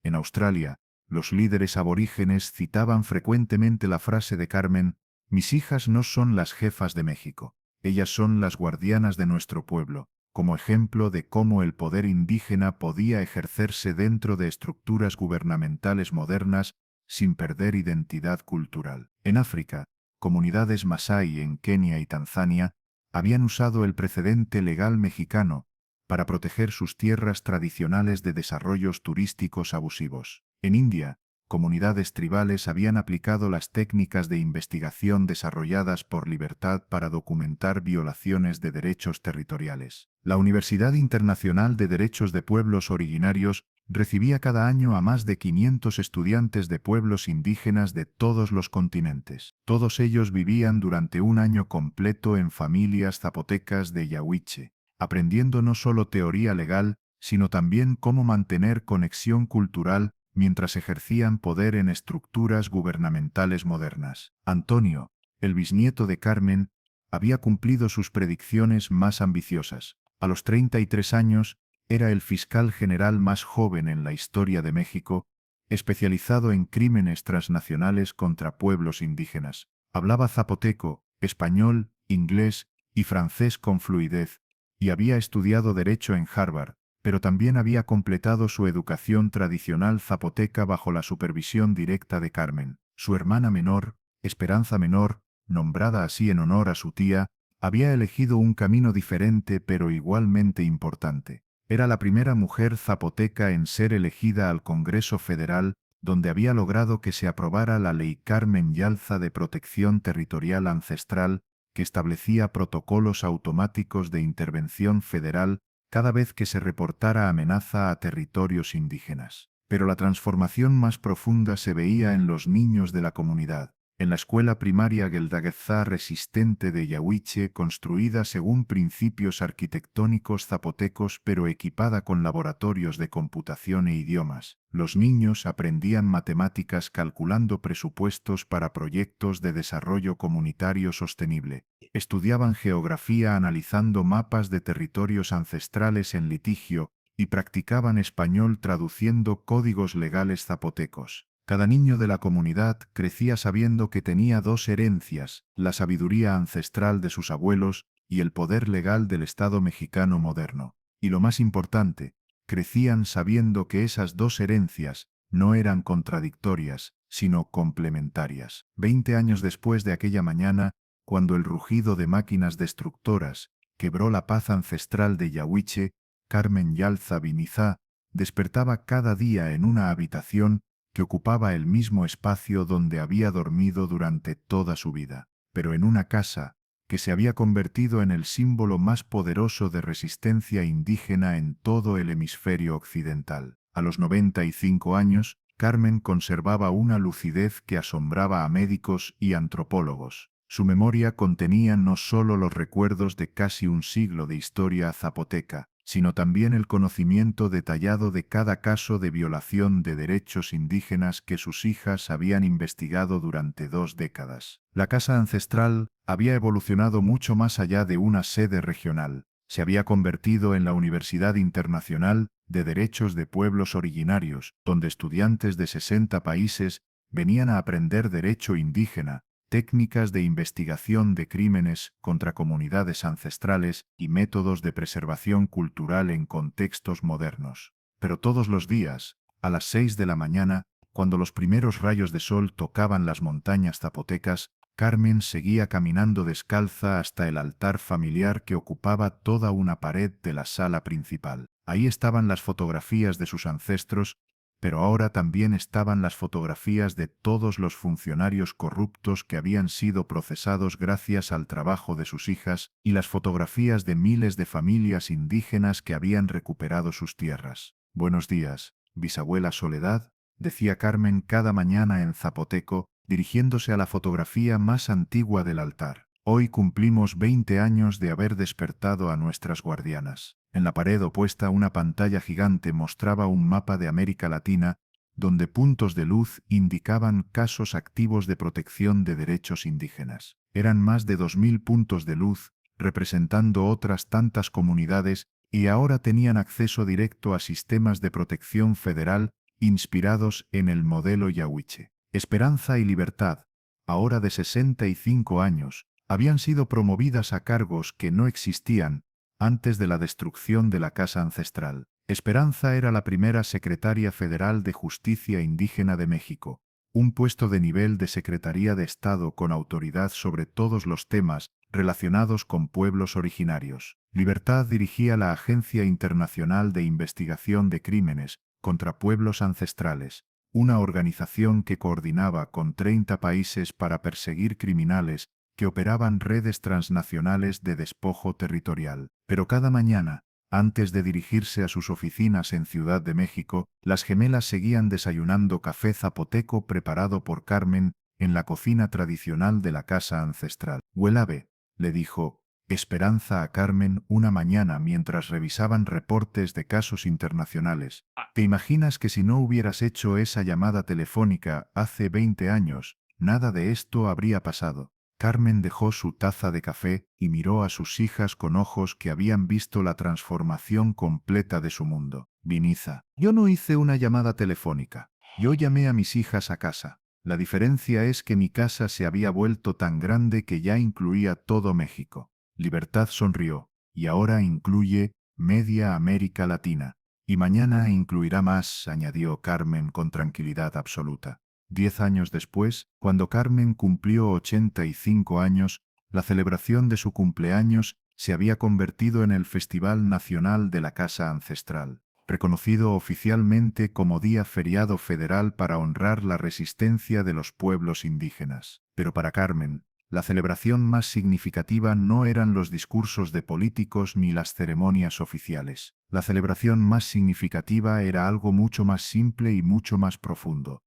[SPEAKER 1] En Australia, los líderes aborígenes citaban frecuentemente la frase de Carmen: «Mis hijas no son las jefas de México, ellas son las guardianas de nuestro pueblo», como ejemplo de cómo el poder indígena podía ejercerse dentro de estructuras gubernamentales modernas sin perder identidad cultural. En África, comunidades masái en Kenia y Tanzania habían usado el precedente legal mexicano para proteger sus tierras tradicionales de desarrollos turísticos abusivos. En India, Comunidades tribales habían aplicado las técnicas de investigación desarrolladas por Libertad para documentar violaciones de derechos territoriales. La Universidad Internacional de Derechos de Pueblos Originarios recibía cada año a más de 500 estudiantes de pueblos indígenas de todos los continentes. Todos ellos vivían durante un año completo en familias zapotecas de Yahuiche, aprendiendo no solo teoría legal, sino también cómo mantener conexión cultural mientras ejercían poder en estructuras gubernamentales modernas. Antonio, el bisnieto de Carmen, había cumplido sus predicciones más ambiciosas. A los 33 años, era el fiscal general más joven en la historia de México, especializado en crímenes transnacionales contra pueblos indígenas. Hablaba zapoteco, español, inglés y francés con fluidez, y había estudiado Derecho en Harvard, pero también había completado su educación tradicional zapoteca bajo la supervisión directa de Carmen. Su hermana menor, Esperanza Menor, nombrada así en honor a su tía, había elegido un camino diferente pero igualmente importante. Era la primera mujer zapoteca en ser elegida al Congreso Federal, donde había logrado que se aprobara la Ley Carmen Yalza de Protección Territorial Ancestral, que establecía protocolos automáticos de intervención federal cada vez que se reportara amenaza a territorios indígenas. Pero la transformación más profunda se veía en los niños de la comunidad. En la escuela primaria Geldaguezá resistente de Yahuiche, construida según principios arquitectónicos zapotecos pero equipada con laboratorios de computación e idiomas, los niños aprendían matemáticas calculando presupuestos para proyectos de desarrollo comunitario sostenible. Estudiaban geografía analizando mapas de territorios ancestrales en litigio y practicaban español traduciendo códigos legales zapotecos. Cada niño de la comunidad crecía sabiendo que tenía dos herencias, la sabiduría ancestral de sus abuelos y el poder legal del Estado mexicano moderno. Y lo más importante, crecían sabiendo que esas dos herencias no eran contradictorias, sino complementarias. 20 años después de aquella mañana, cuando el rugido de máquinas destructoras quebró la paz ancestral de Yahuiche, Carmen Yalza Vinizá despertaba cada día en una habitación que ocupaba el mismo espacio donde había dormido durante toda su vida, pero en una casa que se había convertido en el símbolo más poderoso de resistencia indígena en todo el hemisferio occidental. A los 95 años, Carmen conservaba una lucidez que asombraba a médicos y antropólogos. Su memoria contenía no solo los recuerdos de casi un siglo de historia zapoteca, sino también el conocimiento detallado de cada caso de violación de derechos indígenas que sus hijas habían investigado durante 2 décadas. La Casa Ancestral había evolucionado mucho más allá de una sede regional. Se había convertido en la Universidad Internacional de Derechos de Pueblos Originarios, donde estudiantes de 60 países venían a aprender derecho indígena, técnicas de investigación de crímenes contra comunidades ancestrales y métodos de preservación cultural en contextos modernos. Pero todos los días, a las 6 de la mañana, cuando los primeros rayos de sol tocaban las montañas zapotecas, Carmen seguía caminando descalza hasta el altar familiar que ocupaba toda una pared de la sala principal. Ahí estaban las fotografías de sus ancestros, pero ahora también estaban las fotografías de todos los funcionarios corruptos que habían sido procesados gracias al trabajo de sus hijas y las fotografías de miles de familias indígenas que habían recuperado sus tierras. «Buenos días, bisabuela Soledad», decía Carmen cada mañana en zapoteco, dirigiéndose a la fotografía más antigua del altar. «Hoy cumplimos 20 años de haber despertado a nuestras guardianas». En la pared opuesta una pantalla gigante mostraba un mapa de América Latina, donde puntos de luz indicaban casos activos de protección de derechos indígenas. Eran más de 2000 puntos de luz, representando otras tantas comunidades, y ahora tenían acceso directo a sistemas de protección federal inspirados en el modelo Yahuiche. Esperanza y Libertad, ahora de 65 años, habían sido promovidas a cargos que no existían antes de la destrucción de la Casa Ancestral. Esperanza era la primera secretaria federal de Justicia Indígena de México, un puesto de nivel de Secretaría de Estado con autoridad sobre todos los temas relacionados con pueblos originarios. Libertad dirigía la Agencia Internacional de Investigación de Crímenes contra Pueblos Ancestrales, una organización que coordinaba con 30 países para perseguir criminales que operaban redes transnacionales de despojo territorial. Pero cada mañana, antes de dirigirse a sus oficinas en Ciudad de México, las gemelas seguían desayunando café zapoteco preparado por Carmen en la cocina tradicional de la casa ancestral. «Huelabe», le dijo Esperanza a Carmen una mañana mientras revisaban reportes de casos internacionales. ¿Te imaginas que si no hubieras hecho esa llamada telefónica hace 20 años, nada de esto habría pasado? Carmen dejó su taza de café y miró a sus hijas con ojos que habían visto la transformación completa de su mundo. Viniza, yo no hice una llamada telefónica. Yo llamé a mis hijas a casa. La diferencia es que mi casa se había vuelto tan grande que ya incluía todo México. Libertad sonrió, y ahora incluye media América Latina. Y mañana incluirá más, añadió Carmen con tranquilidad absoluta. 10 años después, cuando Carmen cumplió 85 años, la celebración de su cumpleaños se había convertido en el Festival Nacional de la Casa Ancestral, reconocido oficialmente como día feriado federal para honrar la resistencia de los pueblos indígenas. Pero para Carmen, la celebración más significativa no eran los discursos de políticos ni las ceremonias oficiales. La celebración más significativa era algo mucho más simple y mucho más profundo.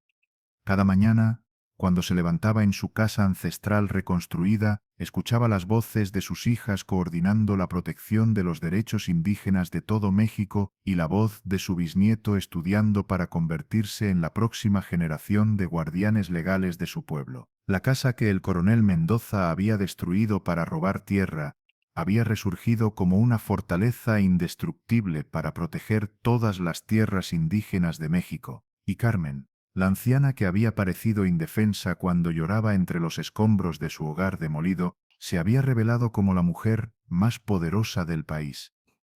[SPEAKER 1] Cada mañana, cuando se levantaba en su casa ancestral reconstruida, escuchaba las voces de sus hijas coordinando la protección de los derechos indígenas de todo México y la voz de su bisnieto estudiando para convertirse en la próxima generación de guardianes legales de su pueblo. La casa que el coronel Mendoza había destruido para robar tierra había resurgido como una fortaleza indestructible para proteger todas las tierras indígenas de México. Y Carmen, la anciana que había parecido indefensa cuando lloraba entre los escombros de su hogar demolido, se había revelado como la mujer más poderosa del país.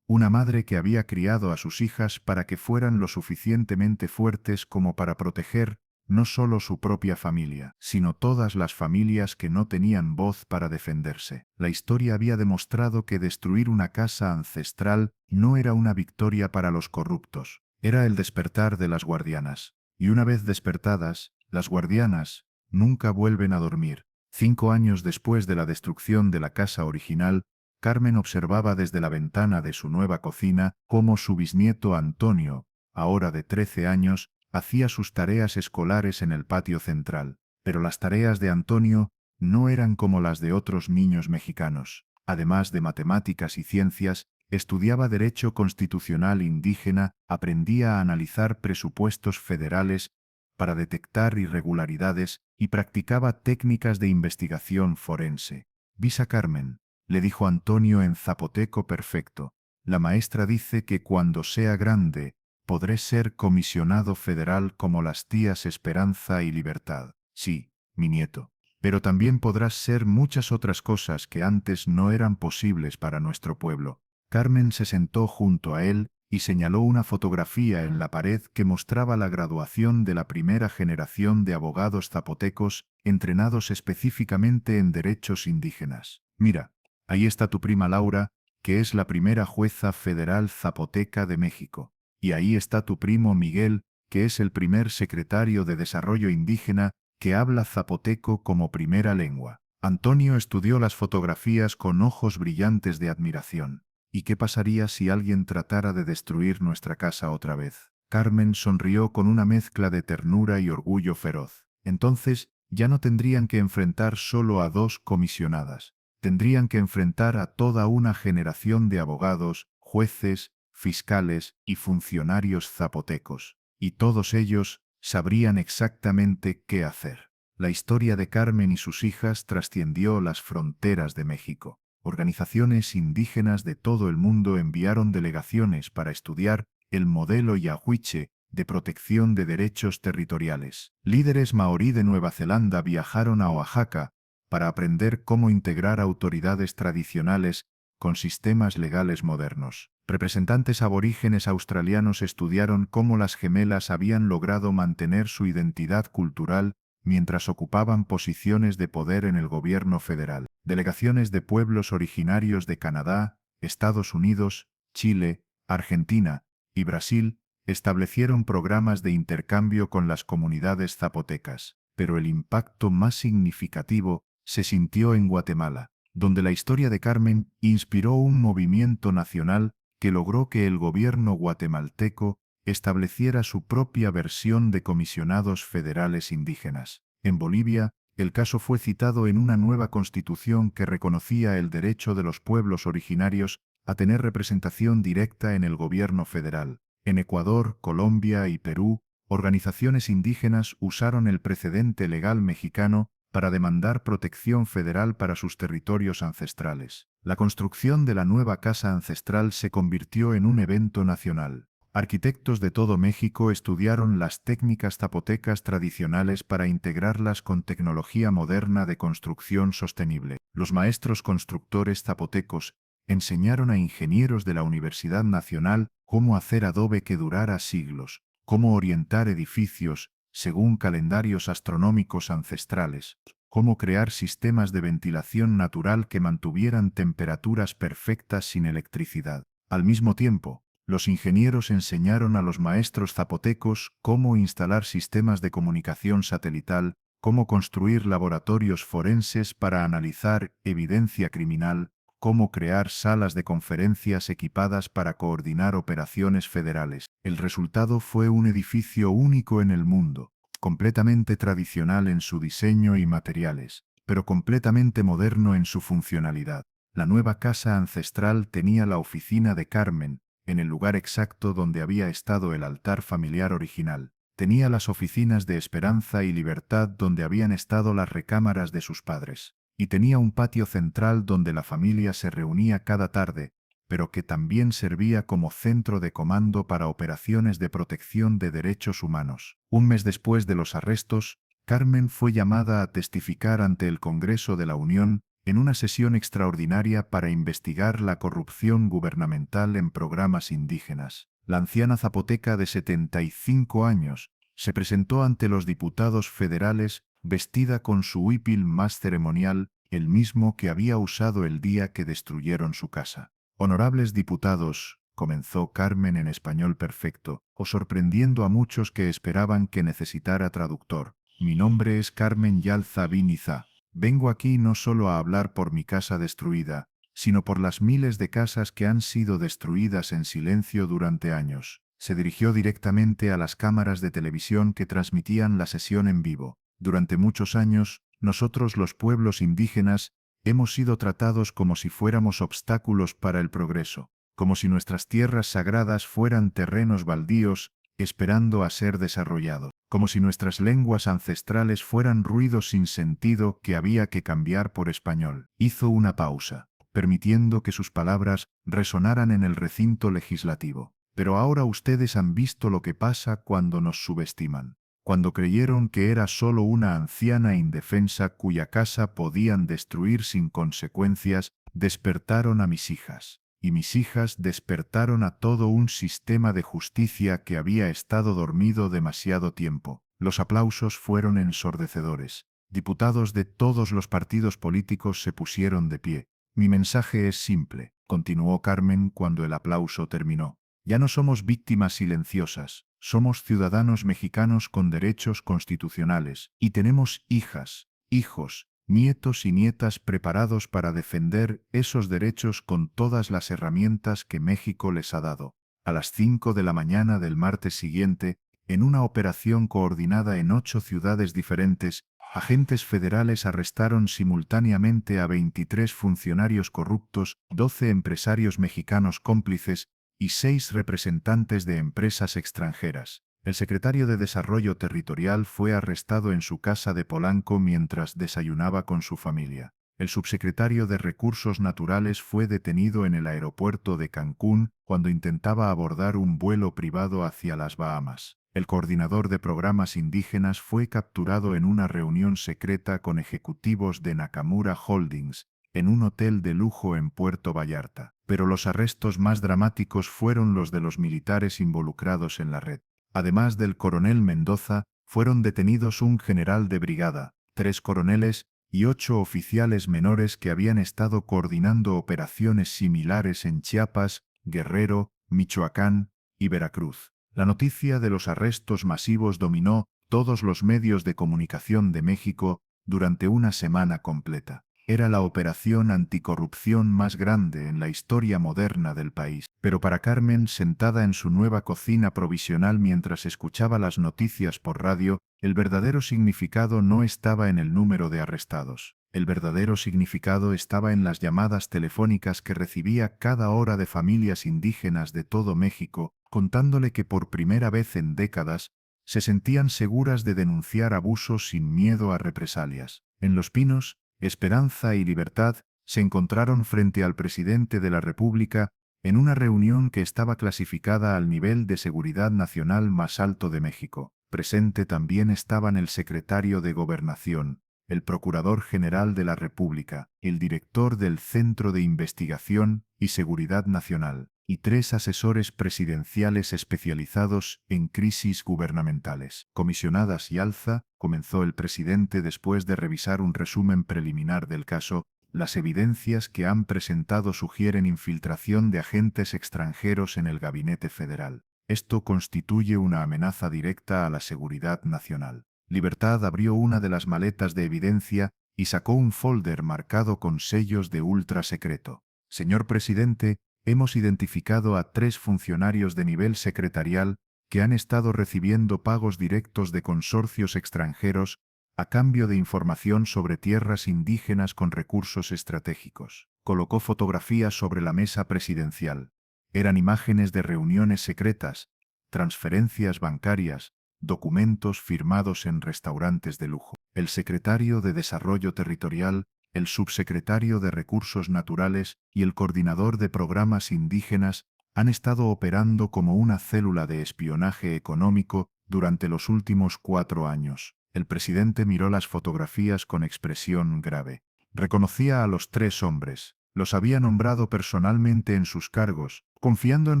[SPEAKER 1] Una madre que había criado a sus hijas para que fueran lo suficientemente fuertes como para proteger no solo su propia familia, sino todas las familias que no tenían voz para defenderse. La historia había demostrado que destruir una casa ancestral no era una victoria para los corruptos, era el despertar de las guardianas. Y una vez despertadas, las guardianas nunca vuelven a dormir. 5 años después de la destrucción de la casa original, Carmen observaba desde la ventana de su nueva cocina cómo su bisnieto Antonio, ahora de 13 años, hacía sus tareas escolares en el patio central. Pero las tareas de Antonio no eran como las de otros niños mexicanos. Además de matemáticas y ciencias, estudiaba Derecho Constitucional Indígena, aprendía a analizar presupuestos federales para detectar irregularidades y practicaba técnicas de investigación forense. «Visa Carmen», le dijo Antonio en zapoteco perfecto, «la maestra dice que cuando sea grande podré ser comisionado federal como las tías Esperanza y Libertad». «Sí, mi nieto. Pero también podrás ser muchas otras cosas que antes no eran posibles para nuestro pueblo». Carmen se sentó junto a él y señaló una fotografía en la pared que mostraba la graduación de la primera generación de abogados zapotecos entrenados específicamente en derechos indígenas. «Mira, ahí está tu prima Laura, que es la primera jueza federal zapoteca de México. Y ahí está tu primo Miguel, que es el primer secretario de Desarrollo Indígena que habla zapoteco como primera lengua». Antonio estudió las fotografías con ojos brillantes de admiración. «¿Y qué pasaría si alguien tratara de destruir nuestra casa otra vez?». Carmen sonrió con una mezcla de ternura y orgullo feroz. «Entonces ya no tendrían que enfrentar solo a 2 comisionadas. Tendrían que enfrentar a toda una generación de abogados, jueces, fiscales y funcionarios zapotecos. Y todos ellos sabrían exactamente qué hacer». La historia de Carmen y sus hijas trascendió las fronteras de México. Organizaciones indígenas de todo el mundo enviaron delegaciones para estudiar el modelo yahuiche de protección de derechos territoriales. Líderes maorí de Nueva Zelanda viajaron a Oaxaca para aprender cómo integrar autoridades tradicionales con sistemas legales modernos. Representantes aborígenes australianos estudiaron cómo las gemelas habían logrado mantener su identidad cultural mientras ocupaban posiciones de poder en el gobierno federal. Delegaciones de pueblos originarios de Canadá, Estados Unidos, Chile, Argentina y Brasil establecieron programas de intercambio con las comunidades zapotecas, pero el impacto más significativo se sintió en Guatemala, donde la historia de Carmen inspiró un movimiento nacional que logró que el gobierno guatemalteco estableciera su propia versión de comisionados federales indígenas. En Bolivia, el caso fue citado en una nueva constitución que reconocía el derecho de los pueblos originarios a tener representación directa en el gobierno federal. En Ecuador, Colombia y Perú, organizaciones indígenas usaron el precedente legal mexicano para demandar protección federal para sus territorios ancestrales. La construcción de la nueva casa ancestral se convirtió en un evento nacional. Arquitectos de todo México estudiaron las técnicas zapotecas tradicionales para integrarlas con tecnología moderna de construcción sostenible. Los maestros constructores zapotecos enseñaron a ingenieros de la Universidad Nacional cómo hacer adobe que durara siglos, cómo orientar edificios según calendarios astronómicos ancestrales, cómo crear sistemas de ventilación natural que mantuvieran temperaturas perfectas sin electricidad. Al mismo tiempo, los ingenieros enseñaron a los maestros zapotecos cómo instalar sistemas de comunicación satelital, cómo construir laboratorios forenses para analizar evidencia criminal, cómo crear salas de conferencias equipadas para coordinar operaciones federales. El resultado fue un edificio único en el mundo, completamente tradicional en su diseño y materiales, pero completamente moderno en su funcionalidad. La nueva casa ancestral tenía la oficina de Carmen, en el lugar exacto donde había estado el altar familiar original. Tenía las oficinas de Esperanza y Libertad donde habían estado las recámaras de sus padres. Y tenía un patio central donde la familia se reunía cada tarde, pero que también servía como centro de comando para operaciones de protección de derechos humanos. Un mes después de los arrestos, Carmen fue llamada a testificar ante el Congreso de la Unión en una sesión extraordinaria para investigar la corrupción gubernamental en programas indígenas. La anciana zapoteca de 75 años se presentó ante los diputados federales vestida con su huipil más ceremonial, el mismo que había usado el día que destruyeron su casa. Honorables diputados, comenzó Carmen en español perfecto, o sorprendiendo a muchos que esperaban que necesitara traductor. Mi nombre es Carmen Yalza Viniza. Vengo aquí no solo a hablar por mi casa destruida, sino por las miles de casas que han sido destruidas en silencio durante años. Se dirigió directamente a las cámaras de televisión que transmitían la sesión en vivo. Durante muchos años, nosotros los pueblos indígenas hemos sido tratados como si fuéramos obstáculos para el progreso, como si nuestras tierras sagradas fueran terrenos baldíos esperando a ser desarrollados, como si nuestras lenguas ancestrales fueran ruidos sin sentido que había que cambiar por español. Hizo una pausa, permitiendo que sus palabras resonaran en el recinto legislativo. Pero ahora ustedes han visto lo que pasa cuando nos subestiman. Cuando creyeron que era solo una anciana indefensa cuya casa podían destruir sin consecuencias, despertaron a mis hijas. Y mis hijas despertaron a todo un sistema de justicia que había estado dormido demasiado tiempo. Los aplausos fueron ensordecedores. Diputados de todos los partidos políticos se pusieron de pie. Mi mensaje es simple, continuó Carmen cuando el aplauso terminó. Ya no somos víctimas silenciosas, somos ciudadanos mexicanos con derechos constitucionales, y tenemos hijas, hijos, nietos y nietas preparados para defender esos derechos con todas las herramientas que México les ha dado. A las 5 de la mañana del martes siguiente, en una operación coordinada en 8 ciudades diferentes, agentes federales arrestaron simultáneamente a 23 funcionarios corruptos, 12 empresarios mexicanos cómplices y 6 representantes de empresas extranjeras. El secretario de Desarrollo Territorial fue arrestado en su casa de Polanco mientras desayunaba con su familia. El subsecretario de Recursos Naturales fue detenido en el aeropuerto de Cancún cuando intentaba abordar un vuelo privado hacia las Bahamas. El coordinador de programas indígenas fue capturado en una reunión secreta con ejecutivos de Nakamura Holdings, en un hotel de lujo en Puerto Vallarta. Pero los arrestos más dramáticos fueron los de los militares involucrados en la red. Además del coronel Mendoza, fueron detenidos un general de brigada, 3 coroneles y 8 oficiales menores que habían estado coordinando operaciones similares en Chiapas, Guerrero, Michoacán y Veracruz. La noticia de los arrestos masivos dominó todos los medios de comunicación de México durante una semana completa. Era la operación anticorrupción más grande en la historia moderna del país. Pero para Carmen, sentada en su nueva cocina provisional mientras escuchaba las noticias por radio, el verdadero significado no estaba en el número de arrestados. El verdadero significado estaba en las llamadas telefónicas que recibía cada hora de familias indígenas de todo México, contándole que por primera vez en décadas se sentían seguras de denunciar abusos sin miedo a represalias. En Los Pinos, Esperanza y Libertad se encontraron frente al presidente de la República en una reunión que estaba clasificada al nivel de seguridad nacional más alto de México. Presente también estaban el secretario de Gobernación, el Procurador General de la República, el director del Centro de Investigación y Seguridad Nacional, y 3 asesores presidenciales especializados en crisis gubernamentales. Comisionadas y alza, comenzó el presidente después de revisar un resumen preliminar del caso. Las evidencias que han presentado sugieren infiltración de agentes extranjeros en el gabinete federal. Esto constituye una amenaza directa a la seguridad nacional. Libertad abrió una de las maletas de evidencia y sacó un folder marcado con sellos de ultra secreto. Señor presidente, hemos identificado a 3 funcionarios de nivel secretarial que han estado recibiendo pagos directos de consorcios extranjeros a cambio de información sobre tierras indígenas con recursos estratégicos. Colocó fotografías sobre la mesa presidencial. Eran imágenes de reuniones secretas, transferencias bancarias, documentos firmados en restaurantes de lujo. El secretario de Desarrollo Territorial, el subsecretario de Recursos Naturales y el coordinador de programas indígenas han estado operando como una célula de espionaje económico durante los últimos 4 años. El presidente miró las fotografías con expresión grave. Reconocía a los 3 hombres. Los había nombrado personalmente en sus cargos, confiando en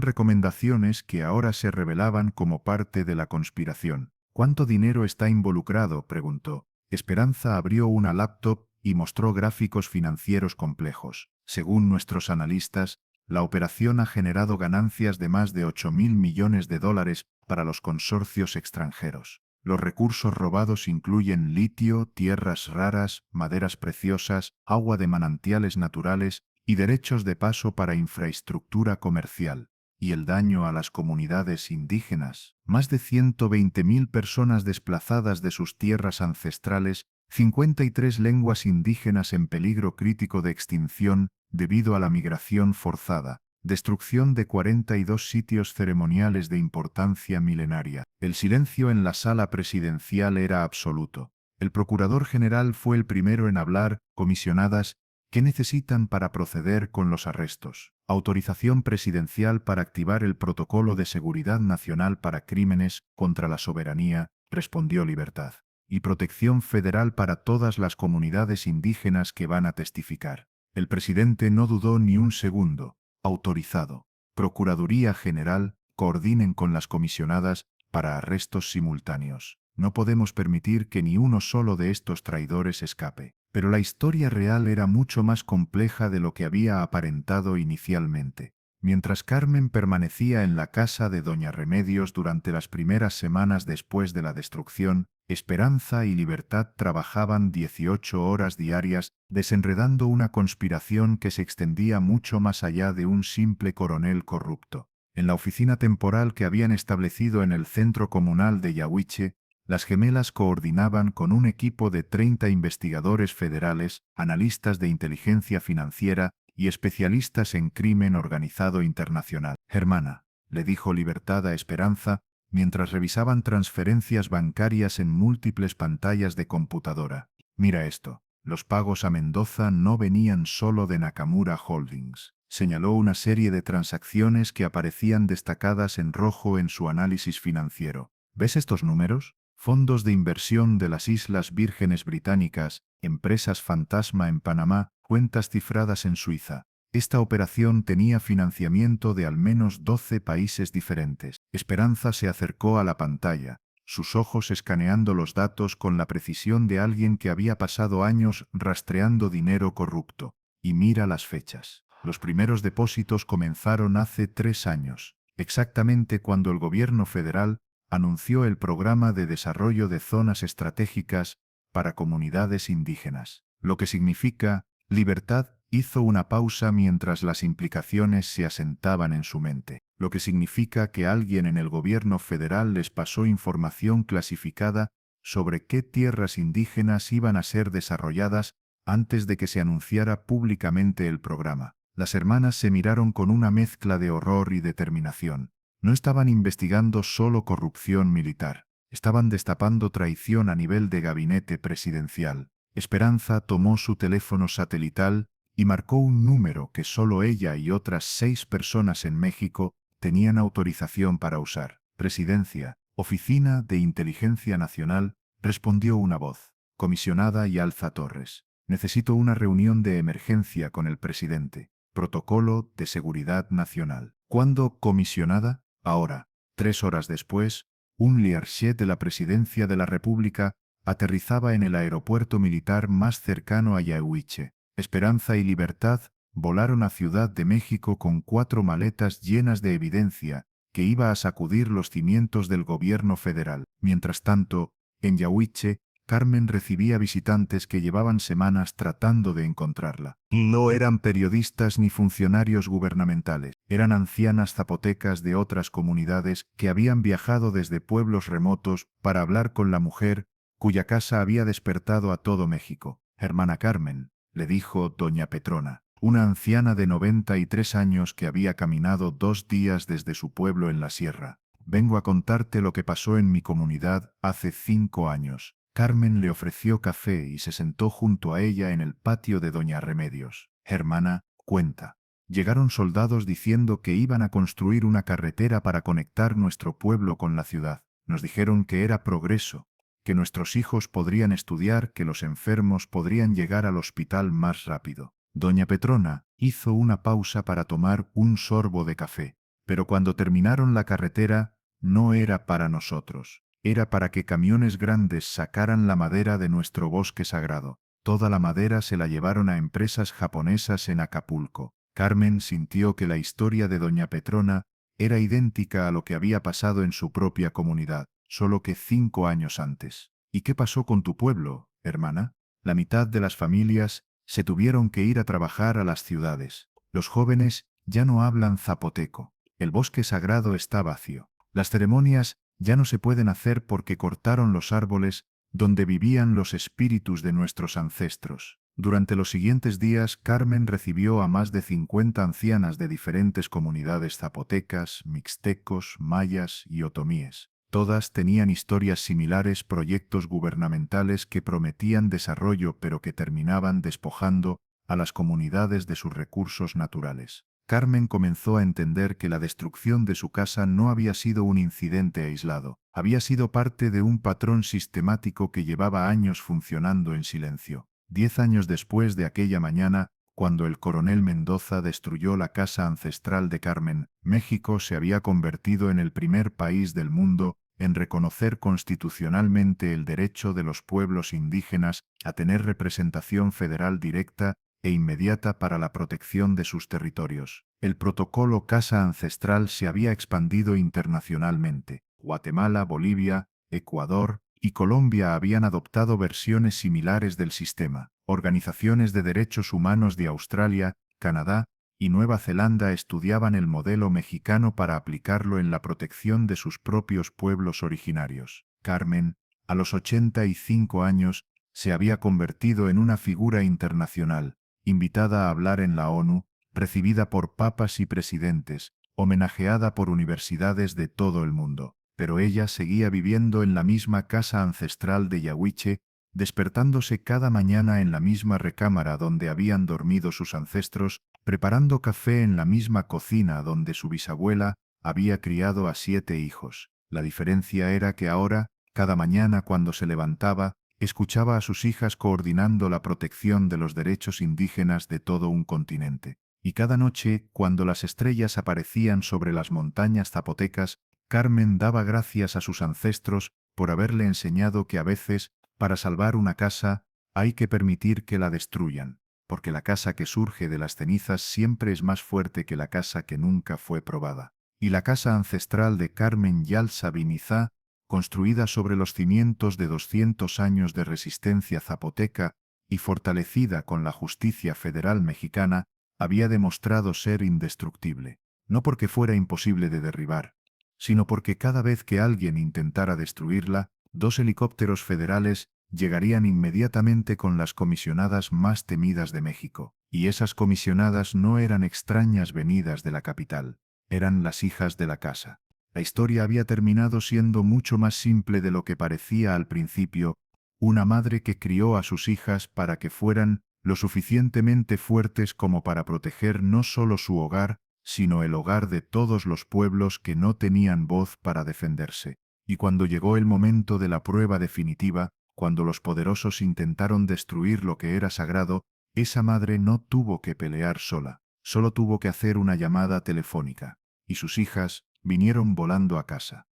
[SPEAKER 1] recomendaciones que ahora se revelaban como parte de la conspiración. ¿Cuánto dinero está involucrado?, preguntó. Esperanza abrió una laptop y mostró gráficos financieros complejos. Según nuestros analistas, la operación ha generado ganancias de más de $8.000 millones para los consorcios extranjeros. Los recursos robados incluyen litio, tierras raras, maderas preciosas, agua de manantiales naturales y derechos de paso para infraestructura comercial. Y el daño a las comunidades indígenas. Más de 120.000 personas desplazadas de sus tierras ancestrales, 53 lenguas indígenas en peligro crítico de extinción debido a la migración forzada. Destrucción de 42 sitios ceremoniales de importancia milenaria. El silencio en la sala presidencial era absoluto. El procurador general fue el primero en hablar. Comisionadas, ¿qué necesitan para proceder con los arrestos? Autorización presidencial para activar el Protocolo de Seguridad Nacional para Crímenes contra la Soberanía, respondió Libertad. Y protección federal para todas las comunidades indígenas que van a testificar. El presidente no dudó ni un segundo. Autorizado. Procuraduría General, coordinen con las comisionadas para arrestos simultáneos. No podemos permitir que ni uno solo de estos traidores escape. Pero la historia real era mucho más compleja de lo que había aparentado inicialmente. Mientras Carmen permanecía en la casa de Doña Remedios durante las primeras semanas después de la destrucción, Esperanza y Libertad trabajaban 18 horas diarias desenredando una conspiración que se extendía mucho más allá de un simple coronel corrupto. En la oficina temporal que habían establecido en el centro comunal de Yahuiche, las gemelas coordinaban con un equipo de 30 investigadores federales, analistas de inteligencia financiera y especialistas en crimen organizado internacional. Hermana, le dijo Libertad a Esperanza, mientras revisaban transferencias bancarias en múltiples pantallas de computadora. Mira esto. Los pagos a Mendoza no venían solo de Nakamura Holdings. Señaló una serie de transacciones que aparecían destacadas en rojo en su análisis financiero. ¿Ves estos números? Fondos de inversión de las Islas Vírgenes Británicas, empresas fantasma en Panamá, cuentas cifradas en Suiza. Esta operación tenía financiamiento de al menos 12 países diferentes. Esperanza se acercó a la pantalla, sus ojos escaneando los datos con la precisión de alguien que había pasado años rastreando dinero corrupto. Y mira las fechas. Los primeros depósitos comenzaron hace 3 años. exactamente cuando el gobierno federal anunció el Programa de Desarrollo de Zonas Estratégicas para Comunidades Indígenas. Lo que significa, Libertad hizo una pausa mientras las implicaciones se asentaban en su mente. Lo que significa que alguien en el gobierno federal les pasó información clasificada sobre qué tierras indígenas iban a ser desarrolladas antes de que se anunciara públicamente el programa. Las hermanas se miraron con una mezcla de horror y determinación. No estaban investigando solo corrupción militar. Estaban destapando traición a nivel de gabinete presidencial. Esperanza tomó su teléfono satelital y marcó un número que solo ella y otras 6 personas en México tenían autorización para usar. Presidencia, Oficina de Inteligencia Nacional, respondió una voz. Comisionada Yalza Torres. Necesito una reunión de emergencia con el presidente. Protocolo de Seguridad Nacional. ¿Cuándo, comisionada? Ahora. 3 horas después, un Learjet de la Presidencia de la República aterrizaba en el aeropuerto militar más cercano a Yahuiche. Esperanza y Libertad volaron a Ciudad de México con 4 maletas llenas de evidencia que iba a sacudir los cimientos del gobierno federal. Mientras tanto, en Yahuiche, Carmen recibía visitantes que llevaban semanas tratando de encontrarla. No eran periodistas ni funcionarios gubernamentales, eran ancianas zapotecas de otras comunidades que habían viajado desde pueblos remotos para hablar con la mujer cuya casa había despertado a todo México. Hermana Carmen, le dijo doña Petrona, una anciana de 93 años que había caminado 2 días desde su pueblo en la sierra. Vengo a contarte lo que pasó en mi comunidad hace 5 años. Carmen le ofreció café y se sentó junto a ella en el patio de doña Remedios. Hermana, cuenta. Llegaron soldados diciendo que iban a construir una carretera para conectar nuestro pueblo con la ciudad. Nos dijeron que era progreso, que nuestros hijos podrían estudiar, que los enfermos podrían llegar al hospital más rápido. Doña Petrona hizo una pausa para tomar un sorbo de café, pero cuando terminaron la carretera, no era para nosotros. Era para que camiones grandes sacaran la madera de nuestro bosque sagrado. Toda la madera se la llevaron a empresas japonesas en Acapulco. Carmen sintió que la historia de doña Petrona era idéntica a lo que había pasado en su propia comunidad, solo que 5 años antes. ¿Y qué pasó con tu pueblo, hermana? La mitad de las familias se tuvieron que ir a trabajar a las ciudades. Los jóvenes ya no hablan zapoteco. El bosque sagrado está vacío. Las ceremonias ya no se pueden hacer porque cortaron los árboles donde vivían los espíritus de nuestros ancestros. Durante los siguientes días, Carmen recibió a más de 50 ancianas de diferentes comunidades zapotecas, mixtecos, mayas y otomíes. Todas tenían historias similares, proyectos gubernamentales que prometían desarrollo pero que terminaban despojando a las comunidades de sus recursos naturales. Carmen comenzó a entender que la destrucción de su casa no había sido un incidente aislado, había sido parte de un patrón sistemático que llevaba años funcionando en silencio. 10 años después de aquella mañana, cuando el coronel Mendoza destruyó la casa ancestral de Carmen, México se había convertido en el primer país del mundo en reconocer constitucionalmente el derecho de los pueblos indígenas a tener representación federal directa e inmediata para la protección de sus territorios. El protocolo Casa Ancestral se había expandido internacionalmente. Guatemala, Bolivia, Ecuador y Colombia habían adoptado versiones similares del sistema. Organizaciones de derechos humanos de Australia, Canadá y Nueva Zelanda estudiaban el modelo mexicano para aplicarlo en la protección de sus propios pueblos originarios. Carmen, a los 85 años, se había convertido en una figura internacional, invitada a hablar en la ONU, recibida por papas y presidentes, homenajeada por universidades de todo el mundo. Pero ella seguía viviendo en la misma casa ancestral de Yahuiche, despertándose cada mañana en la misma recámara donde habían dormido sus ancestros, preparando café en la misma cocina donde su bisabuela había criado a 7 hijos. La diferencia era que ahora, cada mañana cuando se levantaba, escuchaba a sus hijas coordinando la protección de los derechos indígenas de todo un continente. Y cada noche, cuando las estrellas aparecían sobre las montañas zapotecas, Carmen daba gracias a sus ancestros por haberle enseñado que a veces, para salvar una casa, hay que permitir que la destruyan, porque la casa que surge de las cenizas siempre es más fuerte que la casa que nunca fue probada. y la casa ancestral de Carmen Yalza Binizá, construida sobre los cimientos de 200 años de resistencia zapoteca y fortalecida con la justicia federal mexicana, había demostrado ser indestructible, no porque fuera imposible de derribar, sino porque cada vez que alguien intentara destruirla, 2 helicópteros federales llegarían inmediatamente con las comisionadas más temidas de México, y esas comisionadas no eran extrañas venidas de la capital, eran las hijas de la casa. La historia había terminado siendo mucho más simple de lo que parecía al principio, una madre que crió a sus hijas para que fueran lo suficientemente fuertes como para proteger no solo su hogar, sino el hogar de todos los pueblos que no tenían voz para defenderse. Y cuando llegó el momento de la prueba definitiva, cuando los poderosos intentaron destruir lo que era sagrado, esa madre no tuvo que pelear sola, solo tuvo que hacer una llamada telefónica, y sus hijas vinieron volando a casa.